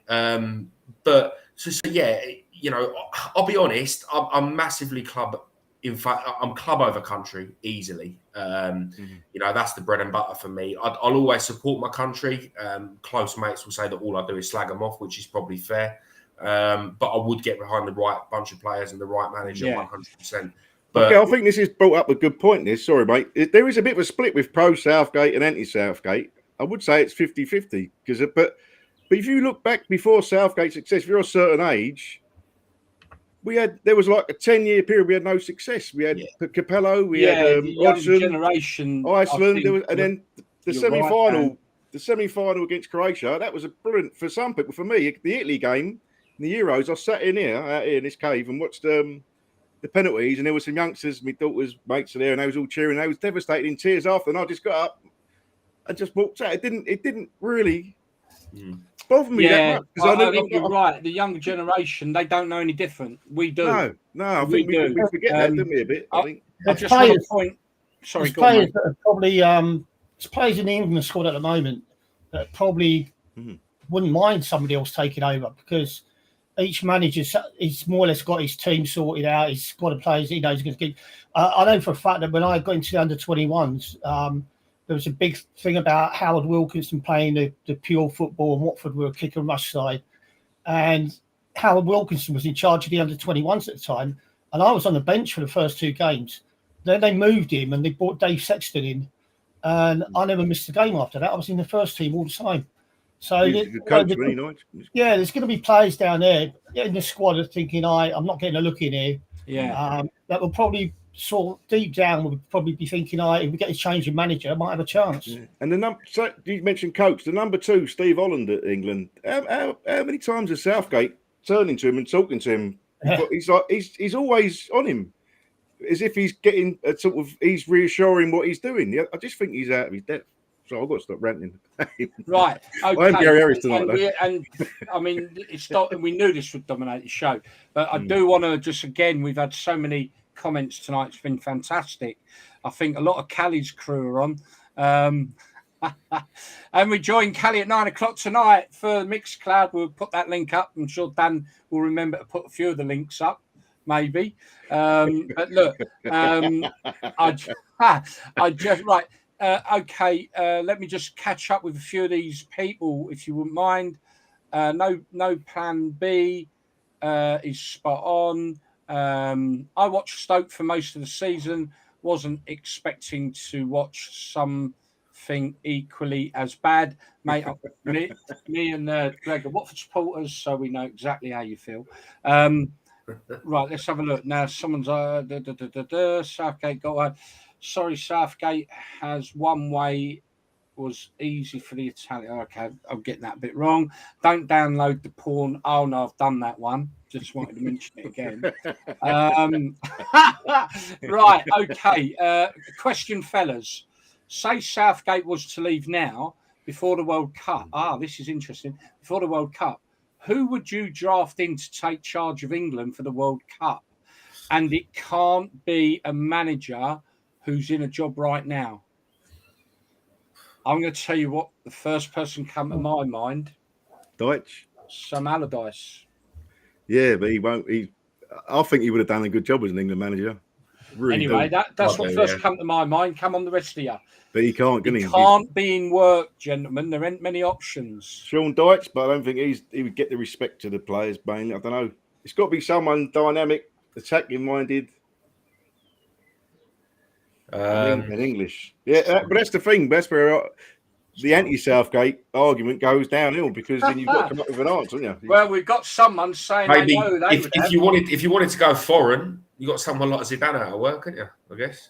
But so yeah, you know, I'll be honest. I'm massively club. In fact, I'm club over country easily. You know, that's the bread and butter for me. I'll always support my country. Close mates will say that all I do is slag them off, which is probably fair. But I would get behind the right bunch of players and the right manager 100%. But okay, I think this has brought up a good point. Sorry, mate. There is a bit of a split with pro-Southgate and anti-Southgate. I would say it's 50-50. But if you look back before Southgate's success, if you're a certain age, there was like a 10-year period we had no success. We had Capello, we had the young Hodgson, generation, Iceland, and then the semi-final, right, the semi-final against Croatia. That was a brilliant for some people. For me, the Italy game, the Euros, I sat out here in this cave and watched the penalties, and there were some youngsters, my daughter's mates are there, and they was all cheering. They was devastated in tears after, and I just got up and just walked out. It didn't really bother me that much. I think you're right. The younger generation, they don't know any different. We do. No, I think we forget that, don't we, a bit? I think. I just want to point. Sorry, go on, mate. That are probably there's players in the England squad at the moment that probably wouldn't mind somebody else taking over, because each manager he's more or less got his team sorted out. His squad of players he knows he's going to keep. I know for a fact that when I got into the under-21s, there was a big thing about Howard Wilkinson playing the pure football, and Watford were a kick and rush side. And Howard Wilkinson was in charge of the under-21s at the time, and I was on the bench for the first 2 games. Then they moved him and they brought Dave Sexton in, and I never missed a game after that. I was in the first team all the time. So he's a good coach, really nice. Yeah, there's going to be players down there in the squad are thinking, I'm not getting a look in here. Yeah, that will probably sort of deep down would probably be thinking, if we get a change in manager, I might have a chance. Yeah. And so you mentioned coach, the number 2, Steve Holland at England. How many times has Southgate turning to him and talking to him? He's always on him, as if he's getting he's reassuring what he's doing. I just think he's out of his depth. So I've got to stop ranting. Right. Okay. I'm Gary Harris tonight, and I mean, we knew this would dominate the show, but I do want to just again, we've had so many comments tonight. It's been fantastic. I think a lot of Cally's crew are on. And we join Cally at 9:00 tonight for Mixcloud. We'll put that link up. I'm sure Dan will remember to put a few of the links up, maybe. But look, I just right. Okay, let me just catch up with a few of these people, if you wouldn't mind. No plan B is spot on. I watched Stoke for most of the season. Wasn't expecting to watch something equally as bad, mate. Me and Greg are Watford supporters, so we know exactly how you feel. Right, let's have a look now. Someone's Southgate got one. Sorry, Southgate has one way was easy for the Italian. Okay, I'm getting that a bit wrong. Don't download the porn. Oh no, I've done that one. Just wanted to mention it again. Right, okay. Question, fellas. Say Southgate was to leave now before the World Cup. This is interesting. Before the World Cup, who would you draft in to take charge of England for the World Cup? And it can't be a manager who's in a job right now. I'm going to tell you what the first person come to my mind. Deutsch. Sam Allardyce. Yeah, but he won't. I think he would have done a good job as an England manager. Really anyway, that's what first come to my mind. Come on, the rest of you. But he can't. He can't be in work, gentlemen. There ain't many options. Sean Dyche, but I don't think he would get the respect to the players. Mainly, I don't know. It's got to be someone dynamic, attacking minded. In English, yeah, but that's the thing. That's where the anti-Southgate argument goes downhill, because then you've got to come up with an answer, haven't you? Well, we've got someone saying maybe if you wanted to go foreign, you got someone like Zidane out of work, couldn't you? I guess.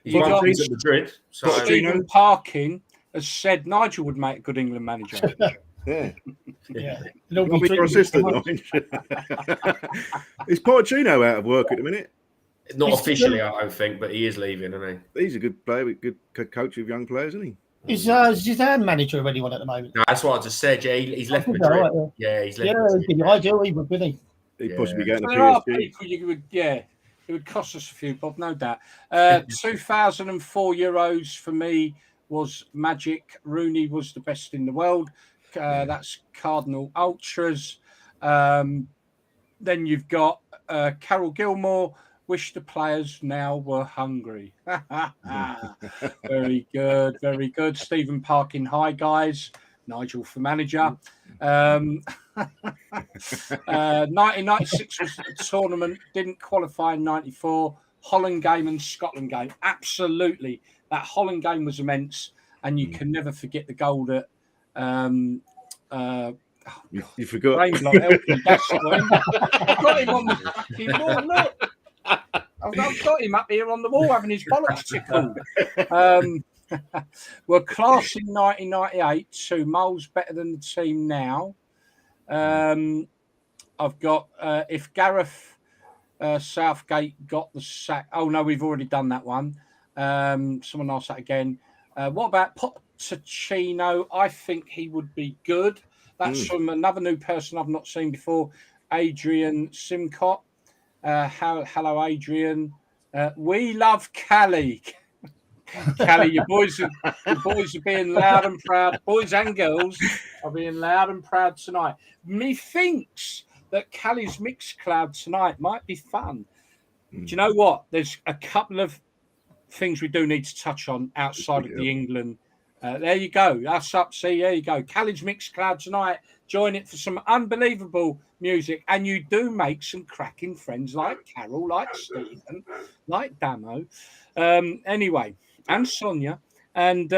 He's Well, won things at Madrid. So Stephen Parkin has said Nigel would make a good England manager. Yeah. It'll I'll be your assistant. Is Pochettino out of work at the minute? Not officially, I don't think, but he is leaving, isn't he? He's a good player, good coach of young players, isn't he? Is Zidane manager of anyone at the moment? No, that's what I just said. Yeah, he's left Madrid. Right, yeah, he's left. Madrid. Yeah, ideal, he would, wouldn't he? He'd possibly get in There are PSG. people you would, it would cost us a few, Bob, no doubt. 2004 Euros for me was magic. Rooney was the best in the world. That's Cardinal Ultras. Then you've got Carol Gilmore. Wish the players now were hungry. Very good, very good. Stephen Parkin, hi guys. Nigel for manager. 1996 was the tournament. Didn't qualify in 94. Holland game and Scotland game. Absolutely. That Holland game was immense. And you can never forget the goal that You forgot. Brain's not healthy. That's fine. I've got him on the fucking wall. Look, I've got him up here on the wall having his bollocks tickled. We're class in 1998, so Mull's better than the team now. I've got if Gareth Southgate got the sack. Oh no, we've already done that one. Someone asked that again. What about Pochettino? I think he would be good. That's from another new person I've not seen before, Adrian Simcott. Hello, Adrian. We love Cally. Cally, your boys are being loud and proud. Boys and girls are being loud and proud tonight. Methinks that Cally's Mixcloud tonight might be fun. Do you know what? There's a couple of things we do need to touch on outside of the England. There you go. That's up. See, there you go. Cally's Mixcloud tonight. Join it for some unbelievable music. And you do make some cracking friends like Carol, like Stephen, like Damo. Anyway, and Sonia. And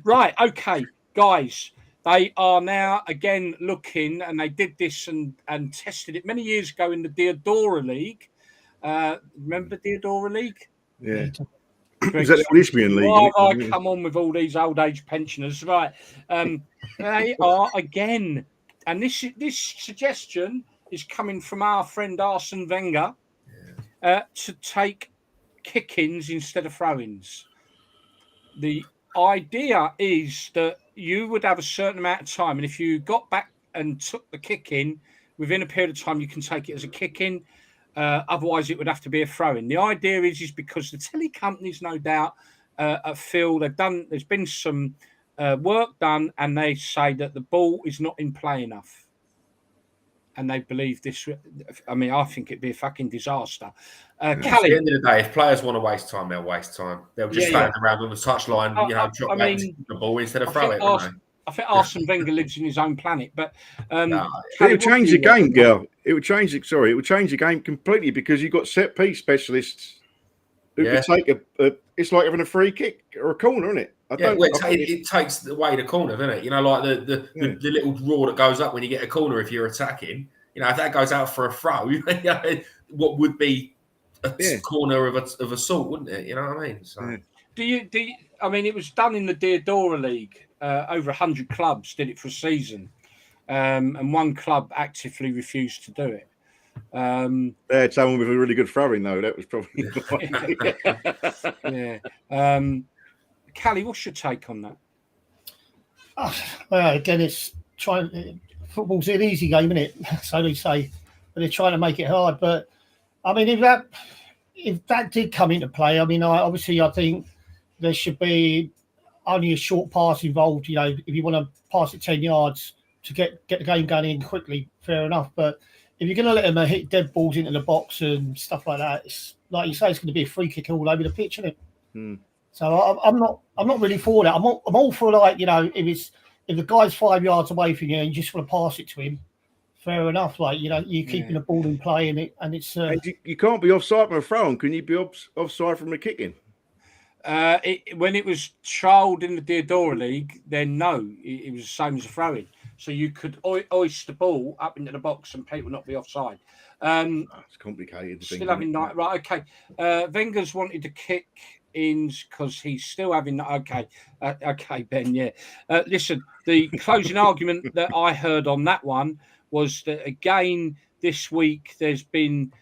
right, okay, guys. They are now again looking, and they did this and tested it many years ago in the Dour League. Remember the Dour League? Yeah. Is that the Lisbon League? Why have I come on with all these old age pensioners? Right. They are again, and this suggestion is coming from our friend Arsene Wenger to take kick-ins instead of throw-ins. The idea is that you would have a certain amount of time, and if you got back and took the kick-in within a period of time, you can take it as a kick-in. Otherwise, it would have to be a throw-in. The idea is because the telly companies, no doubt, feel there's been some work done, and they say that the ball is not in play enough, and they believe this. I mean, I think it'd be a fucking disaster. At the end of the day, if players want to waste time, they'll waste time. They'll just stand around on the touchline, drop back the ball instead of throw it. I think Arsene Wenger lives in his own planet, but it would change the game, girl. It would change it. Sorry, it would change the game completely because you've got set piece specialists who could take a. It's like having a free kick or a corner, isn't it? It takes away the corner, doesn't it? You know, like the little draw that goes up when you get a corner if you're attacking. You know, if that goes out for a throw, what would be a corner of assault, wouldn't it? You know what I mean? So. Do you? I mean, it was done in the Dour League. Over 100 clubs did it for a season, and one club actively refused to do it. They had someone with a really good throwing, though. That was probably Cally, what's your take on that? Well, again, football's an easy game, isn't it? So they say, but they're trying to make it hard. But I mean, if that did come into play, I mean, I think there should be only a short pass involved. You know, if you want to pass it 10 yards to get the game going in quickly, fair enough. But if you're going to let them hit dead balls into the box and stuff like that, it's like you say, it's going to be a free kick all over the pitch, isn't it? So I'm not really for that. I'm all for, like, you know, if the guy's 5 yards away from you and you just want to pass it to him, fair enough. Like, you know, you're keeping the ball in play and it's. And you can't be offside from a throw-in. Can you be offside from a kick-in? When it was trialled in the Dour League, then no, it was the same as a throw-in. So you could hoist the ball up into the box and people not be offside. It's complicated. Still having right, okay. Wenger's wanted to kick in because he's still having okay, Ben. Yeah, listen. The closing argument that I heard on that one was that again this week there's been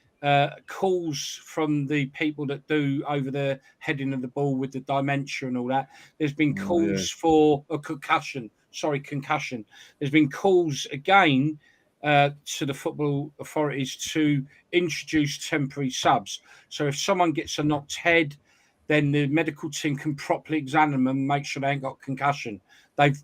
calls from the people that do over the heading of the ball with the dementia and all that. There's been calls for a concussion. There's been calls again to the football authorities to introduce temporary subs. So if someone gets a knocked head, then the medical team can properly examine them and make sure they ain't got concussion. They've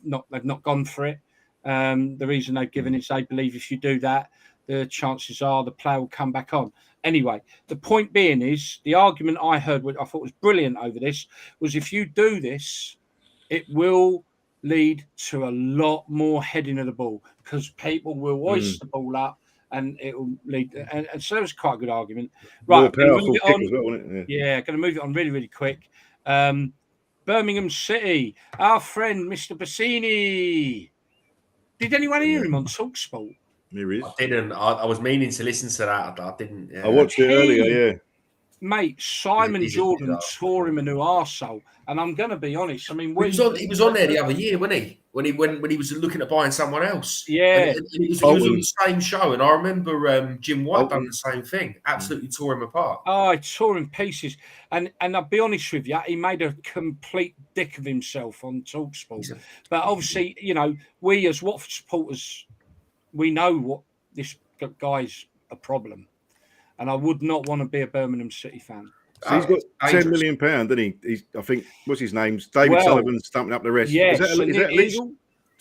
not gone for it. The reason they've given is they believe if you do that, the chances are the player will come back on. Anyway, the point being is the argument I heard, which I thought was brilliant over this, was if you do this, it will lead to a lot more heading of the ball because people will hoist the ball up and it will lead. And so it was quite a good argument. Right, going to move it on really, really quick. Birmingham City, our friend Mr. Bassini. Did anyone hear him on TalkSport? There is. I didn't. I was meaning to listen to that. I didn't. Yeah. I watched it earlier. Yeah. Mate, Simon He's a Jordan bizarre. tore him a new arsehole. And I'm going to be honest. I mean, He was on there the other year, wasn't he? When he was looking at buying someone else. Yeah. And he was on the same show. And I remember Jim White done the same thing. Absolutely tore him apart. Oh, I tore him pieces. And I'll be honest with you, he made a complete dick of himself on TalkSport. But obviously, you know, we as Watford supporters, we know what this guy's a problem. And I would not want to be a Birmingham City fan. So he's got £10 million, doesn't he? I think, what's his name? David Sullivan's stumping up the rest. Yes, is that legal?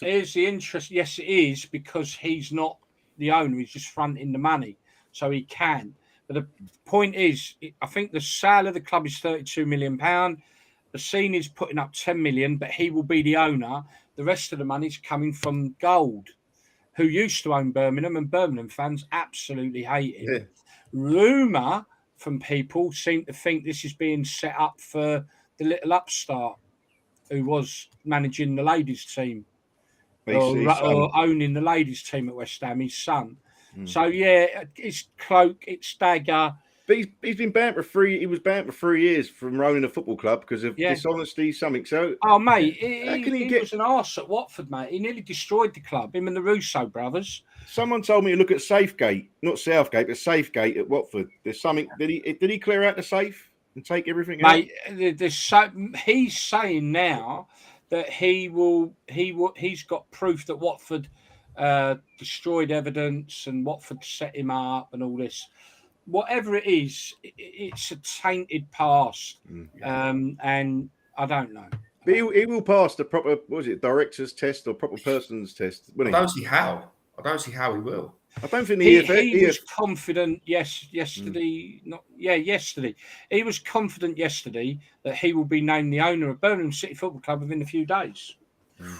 Here's the interest. Yes, it is, because he's not the owner. He's just fronting the money. So he can. But the point is, I think the sale of the club is £32 million. The scene is putting up 10 million, but he will be the owner. The rest of the money is coming from Gold, who used to own Birmingham, and Birmingham fans absolutely hate him. Yeah. Rumour from people seem to think this is being set up for the little upstart who was managing the ladies' team or owning the ladies' team at West Ham, his son. So yeah, it's Cloak, it's Dagger. But he's been banned for 3. He was banned for 3 years from running a football club because of dishonesty, something. So, mate, he was an arse at Watford, mate. He nearly destroyed the club. Him and the Russo brothers. Someone told me to look at Safegate, not Southgate, but Safegate at Watford. There's something. Did he clear out the safe and take everything out? Mate, he's saying now that he's got proof that Watford destroyed evidence and Watford set him up and all this. Whatever it is, it's a tainted past, and I don't know. But he will pass the proper, what was it, director's test or proper person's test, wouldn't he? I don't see how he will. I don't think he was confident. Yesterday. He was confident yesterday that he will be named the owner of Birmingham City Football Club within a few days.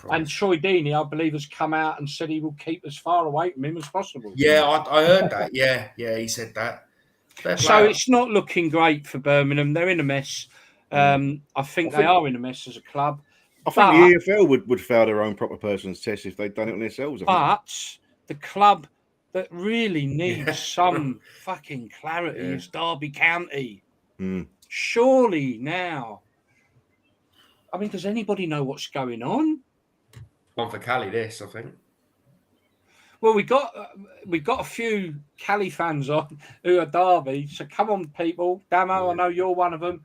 And Troy Deeney, I believe, has come out and said he will keep as far away from him as possible. Yeah, I heard that. Yeah, he said that. So it's not looking great for Birmingham. They're in a mess. I think they are in a mess as a club. I think the EFL would fail their own proper person's test if they'd done it on themselves. But the club that really needs some fucking clarity is Derby County. Surely now. I mean, does anybody know what's going on? One for Cally, this, I think. Well, we got a few Cally fans on who are Derby. So come on, people. Damo, I know you're one of them.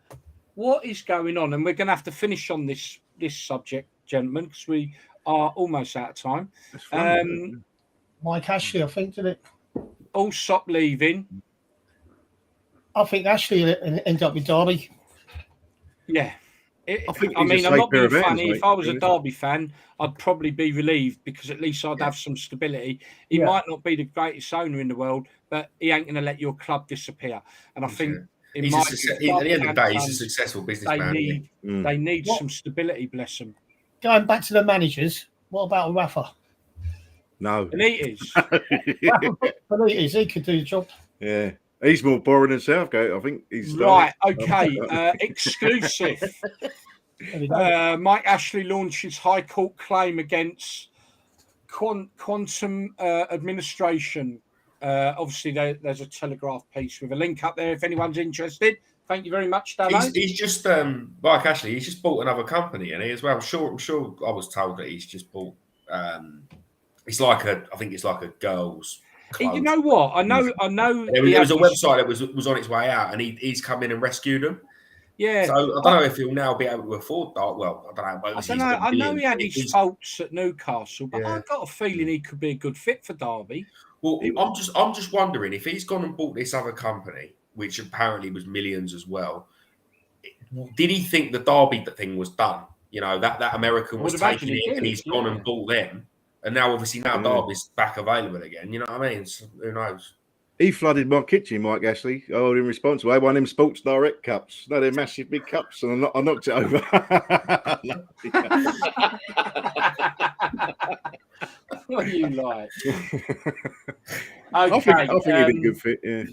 What is going on? And we're going to have to finish on this subject, gentlemen, because we are almost out of time. Mike Ashley, I think, did it? Allsop leaving. I think Ashley will end up with Derby. Yeah. I'm not being funny. If I was a Derby fan, I'd probably be relieved because at least I'd have some stability. He might not be the greatest owner in the world, but he ain't going to let your club disappear. And I think at the end of the day, he's a successful businessman. They need some stability, bless them. Going back to the managers, what about Rafa? No. Benitez. Benitez, he could do the job. Yeah. He's more boring than Southgate. I think he's right. Okay. Exclusive. Mike Ashley launches High Court claim against Quantum Administration. Obviously, there's a Telegraph piece with a link up there if anyone's interested. Thank you very much, Damo. He's just Mike Ashley. He's just bought another company, and he as well. I'm sure. I was told that he's just bought. I think it's like a girls' club. You know what? I know. There was a website that was on its way out, and he's come in and rescued them. Yeah. So I don't know if he'll now be able to afford that. Well, I don't know. I know he had his faults at Newcastle, but I've got a feeling he could be a good fit for Derby. Well, I'm just wondering if he's gone and bought this other company, which apparently was millions as well. Did he think the Derby thing was done? You know, that American was taking it, and he's gone and bought them. And now, obviously, Derby's back available again. You know what I mean? So, who knows? He flooded my kitchen, Mike Ashley. Oh, in response, I won him Sports Direct cups. No, they're massive, big cups, and I knocked it over. What do you like? I think he'd be a good fit. Yeah.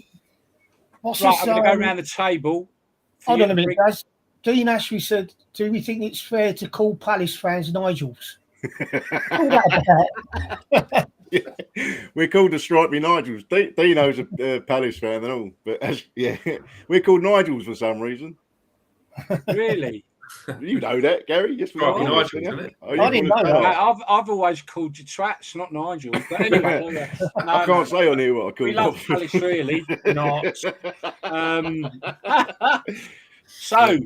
I'm going to go around the table. Hold on a minute, guys. Dean Ashley said, "Do we think it's fair to call Palace fans Nigels?" We're called the Stripey Nigels. Dino's a Palace fan and all, but we're called Nigels for some reason. Really? You know that, Gary? Yes, we Stripey are. Nigels, isn't it? Oh, I didn't know that. I've always called you Twats, not Nigel. But anyway, I can't say on here what I call we you. love Palace, really. Not. So,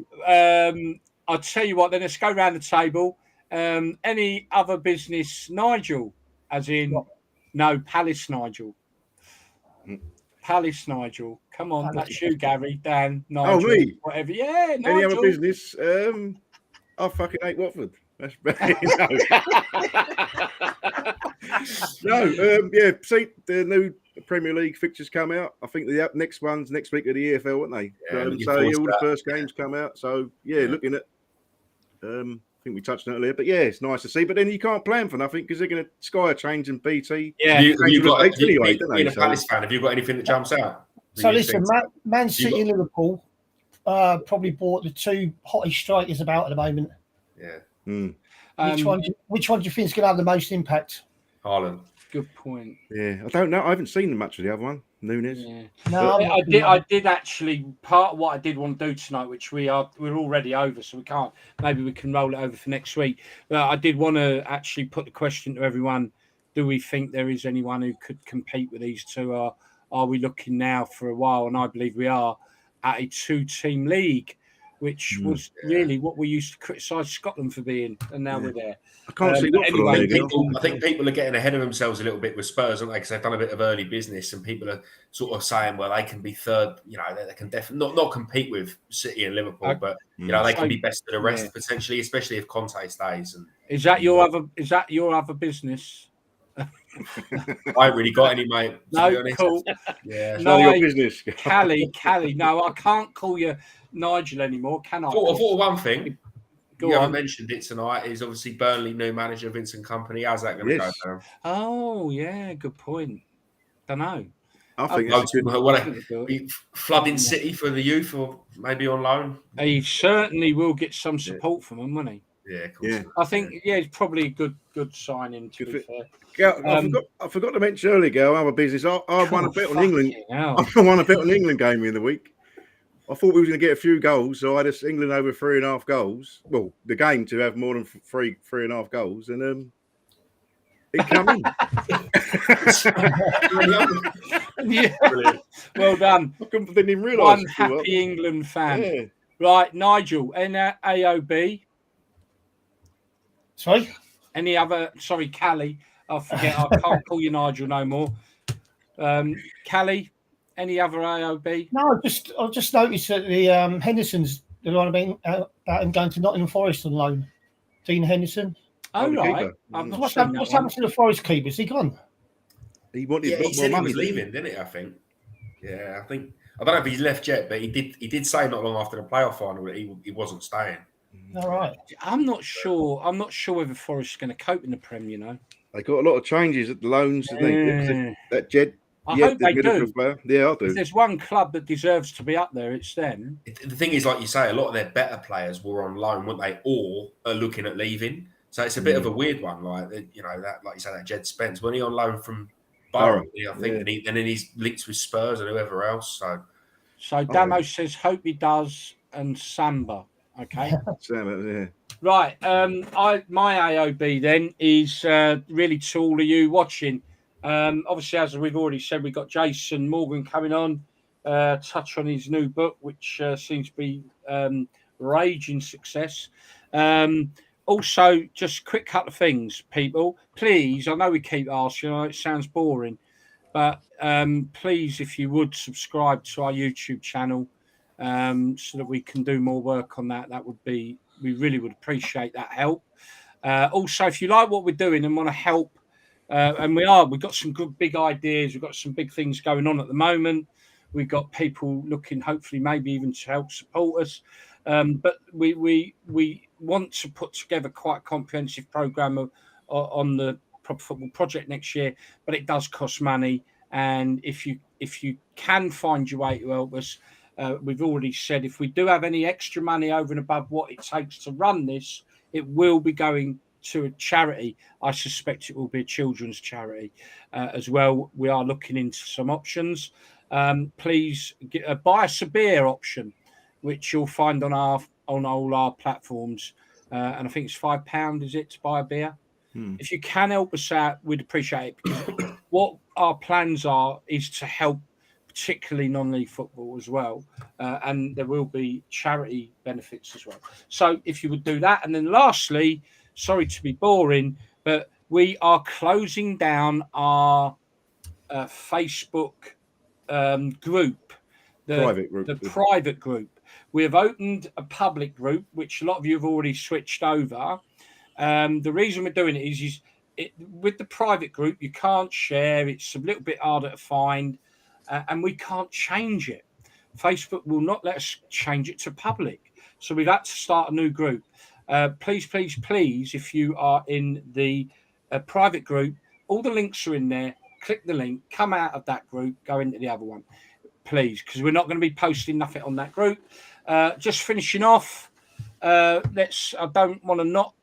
I'll tell you what, then let's go round the table. Any other business, Nigel? As in, no, Palace Nigel. Palace Nigel. Come on, that's you, Gary, Dan, Nigel. Oh, me? Whatever. Yeah, Nigel. Any other business? I fucking hate Watford. That's yeah. See, the new Premier League fixtures come out. I think the next one's next week of the EFL, aren't they? Yeah, So all the first games come out. So yeah, looking at. I think we touched on it earlier, but yeah, it's nice to see. But then you can't plan for nothing because they're going to Sky change and BT. Yeah, you've got anyway, being a Palace fan. Have you got anything that jumps out? So listen, Man City and Liverpool probably bought the two hottest strikers about at the moment. Yeah. Which one do you think is going to have the most impact? Haaland. good point. Yeah, I don't know. I haven't seen much of the other one, Nunes. Yeah. No, I did actually. Part of what I did want to do tonight, which we're already over, so we can't. Maybe we can roll it over for next week. But I did want to actually put the question to everyone: do we think there is anyone who could compete with these two? Are we looking now for a while? And I believe we are at a two-team league, which was really what we used to criticise Scotland for being, and now we're there. I can't see what anyway, I think people are getting ahead of themselves a little bit with Spurs, aren't they? Because they've done a bit of early business, and people are sort of saying, well, they can be third. You know, they can definitely not compete with City and Liverpool, but you know, they can be best of the rest potentially, especially if Conte stays. And is that your other business? I ain't really got any, mate. No, cool. Yeah, it's none of your business. Cally. No, I can't call you Nigel anymore, can I? I thought of one thing. You haven't mentioned it tonight. Is obviously Burnley new manager Vincent Kompany. How's that going to go down? Oh yeah, good point. Don't know. I think it's good. Flooding City for the youth, or maybe on loan. He certainly will get some support from them, won't he? Yeah, of course. I think it's probably a good signing. To be fair. I forgot to mention earlier, Gail, other business. I won a bet on England. I won a bet on England game in the week. I thought we was going to get a few goals, so I just England over 3.5 goals. Well, the game to have more than 3.5 goals, and it came in. Yeah, brilliant. Well done. I didn't even realise. One happy England fan. Yeah. Right, Nigel, AOB. Sorry? Any other? Sorry, Cally. I forget. I can't call you Nigel no more. Cally. Any other AOB? No, I just noticed that the Henderson's they're on about him going to Nottingham Forest on loan. Dean Henderson. Oh right. What's happened to the Forest keeper? Is he gone? He wanted he said more money, he was leaving, didn't he? I think. Yeah, I don't know if he's left yet, but he did say not long after the playoff final that he wasn't staying. All right. I'm not sure whether Forest is going to cope in the Prem. You know, they got a lot of changes at the loans. That Jed. I hope they do. Yeah, I do. If there's one club that deserves to be up there, it's them. The thing is, like you say, a lot of their better players were on loan, weren't they? Or are looking at leaving. So it's a bit of a weird one. Like that, like you say, that Jed Spence, when he on loan from Borough, I think, and then he's linked with Spurs and whoever else. So Damo says, hope he does, and Samba. Okay. Right. My AOB then is really to all of you watching. Obviously, as we've already said, we've got Jason Morgan coming on, touch on his new book, which seems to be raging success. Also, just quick couple of things, people. Please, I know we keep asking, it sounds boring, but please, if you would subscribe to our YouTube channel so that we can do more work on that, we really would appreciate that help. Also, if you like what we're doing and want to help, and we've got some good big ideas. We've got some big things going on at the moment. We've got people looking, hopefully, maybe even to help support us. But we want to put together quite a comprehensive program on the Proper Football Project next year. But it does cost money, and if you can find your way to help us, we've already said if we do have any extra money over and above what it takes to run this, it will be going to a charity, I suspect it will be a children's charity as well. We are looking into some options. Please buy us a beer option, which you'll find on all our platforms. And I think it's £5, is it, to buy a beer? If you can help us out, we'd appreciate it, because what our plans are is to help particularly non-league football as well, and there will be charity benefits as well. So if you would do that. And then lastly, sorry to be boring, but we are closing down our Facebook group, the private group. We have opened a public group, which a lot of you have already switched over. The reason we're doing it is with the private group, you can't share. It's a little bit harder to find, and we can't change it. Facebook will not let us change it to public. So we've had to start a new group. Please, if you are in the private group, all the links are in there. Click the link, come out of that group, go into the other one, please, because we're not going to be posting nothing on that group. Just finishing off, I don't want to not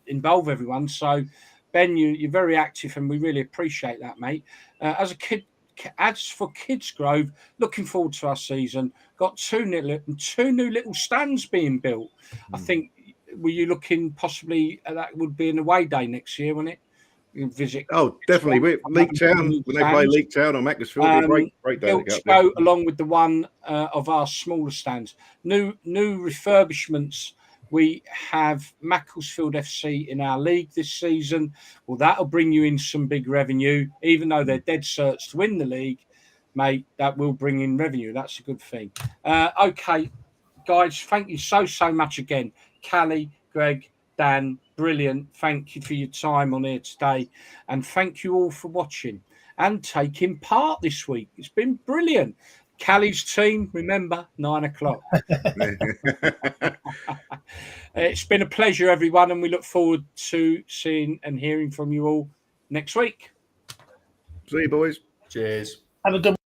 involve everyone. So, Ben, you're very active, and we really appreciate that, mate. As for Kids Grove, looking forward to our season. Got two new little stands being built. I think. Were you looking possibly that would be an away day next year, wouldn't it? You visit. Oh, definitely. We're League Town when they play League Town or Macclesfield. Great day to go along with the one of our smaller stands. New refurbishments. We have Macclesfield FC in our league this season. Well, that'll bring you in some big revenue, even though they're dead certs to win the league, mate. That will bring in revenue. That's a good thing. Okay, guys, thank you so much again. Cally, Greg, Dan, brilliant. Thank you for your time on here today. And thank you all for watching and taking part this week. It's been brilliant. Cally's team, remember, 9:00. It's been a pleasure, everyone, and we look forward to seeing and hearing from you all next week. See you, boys. Cheers. Have a good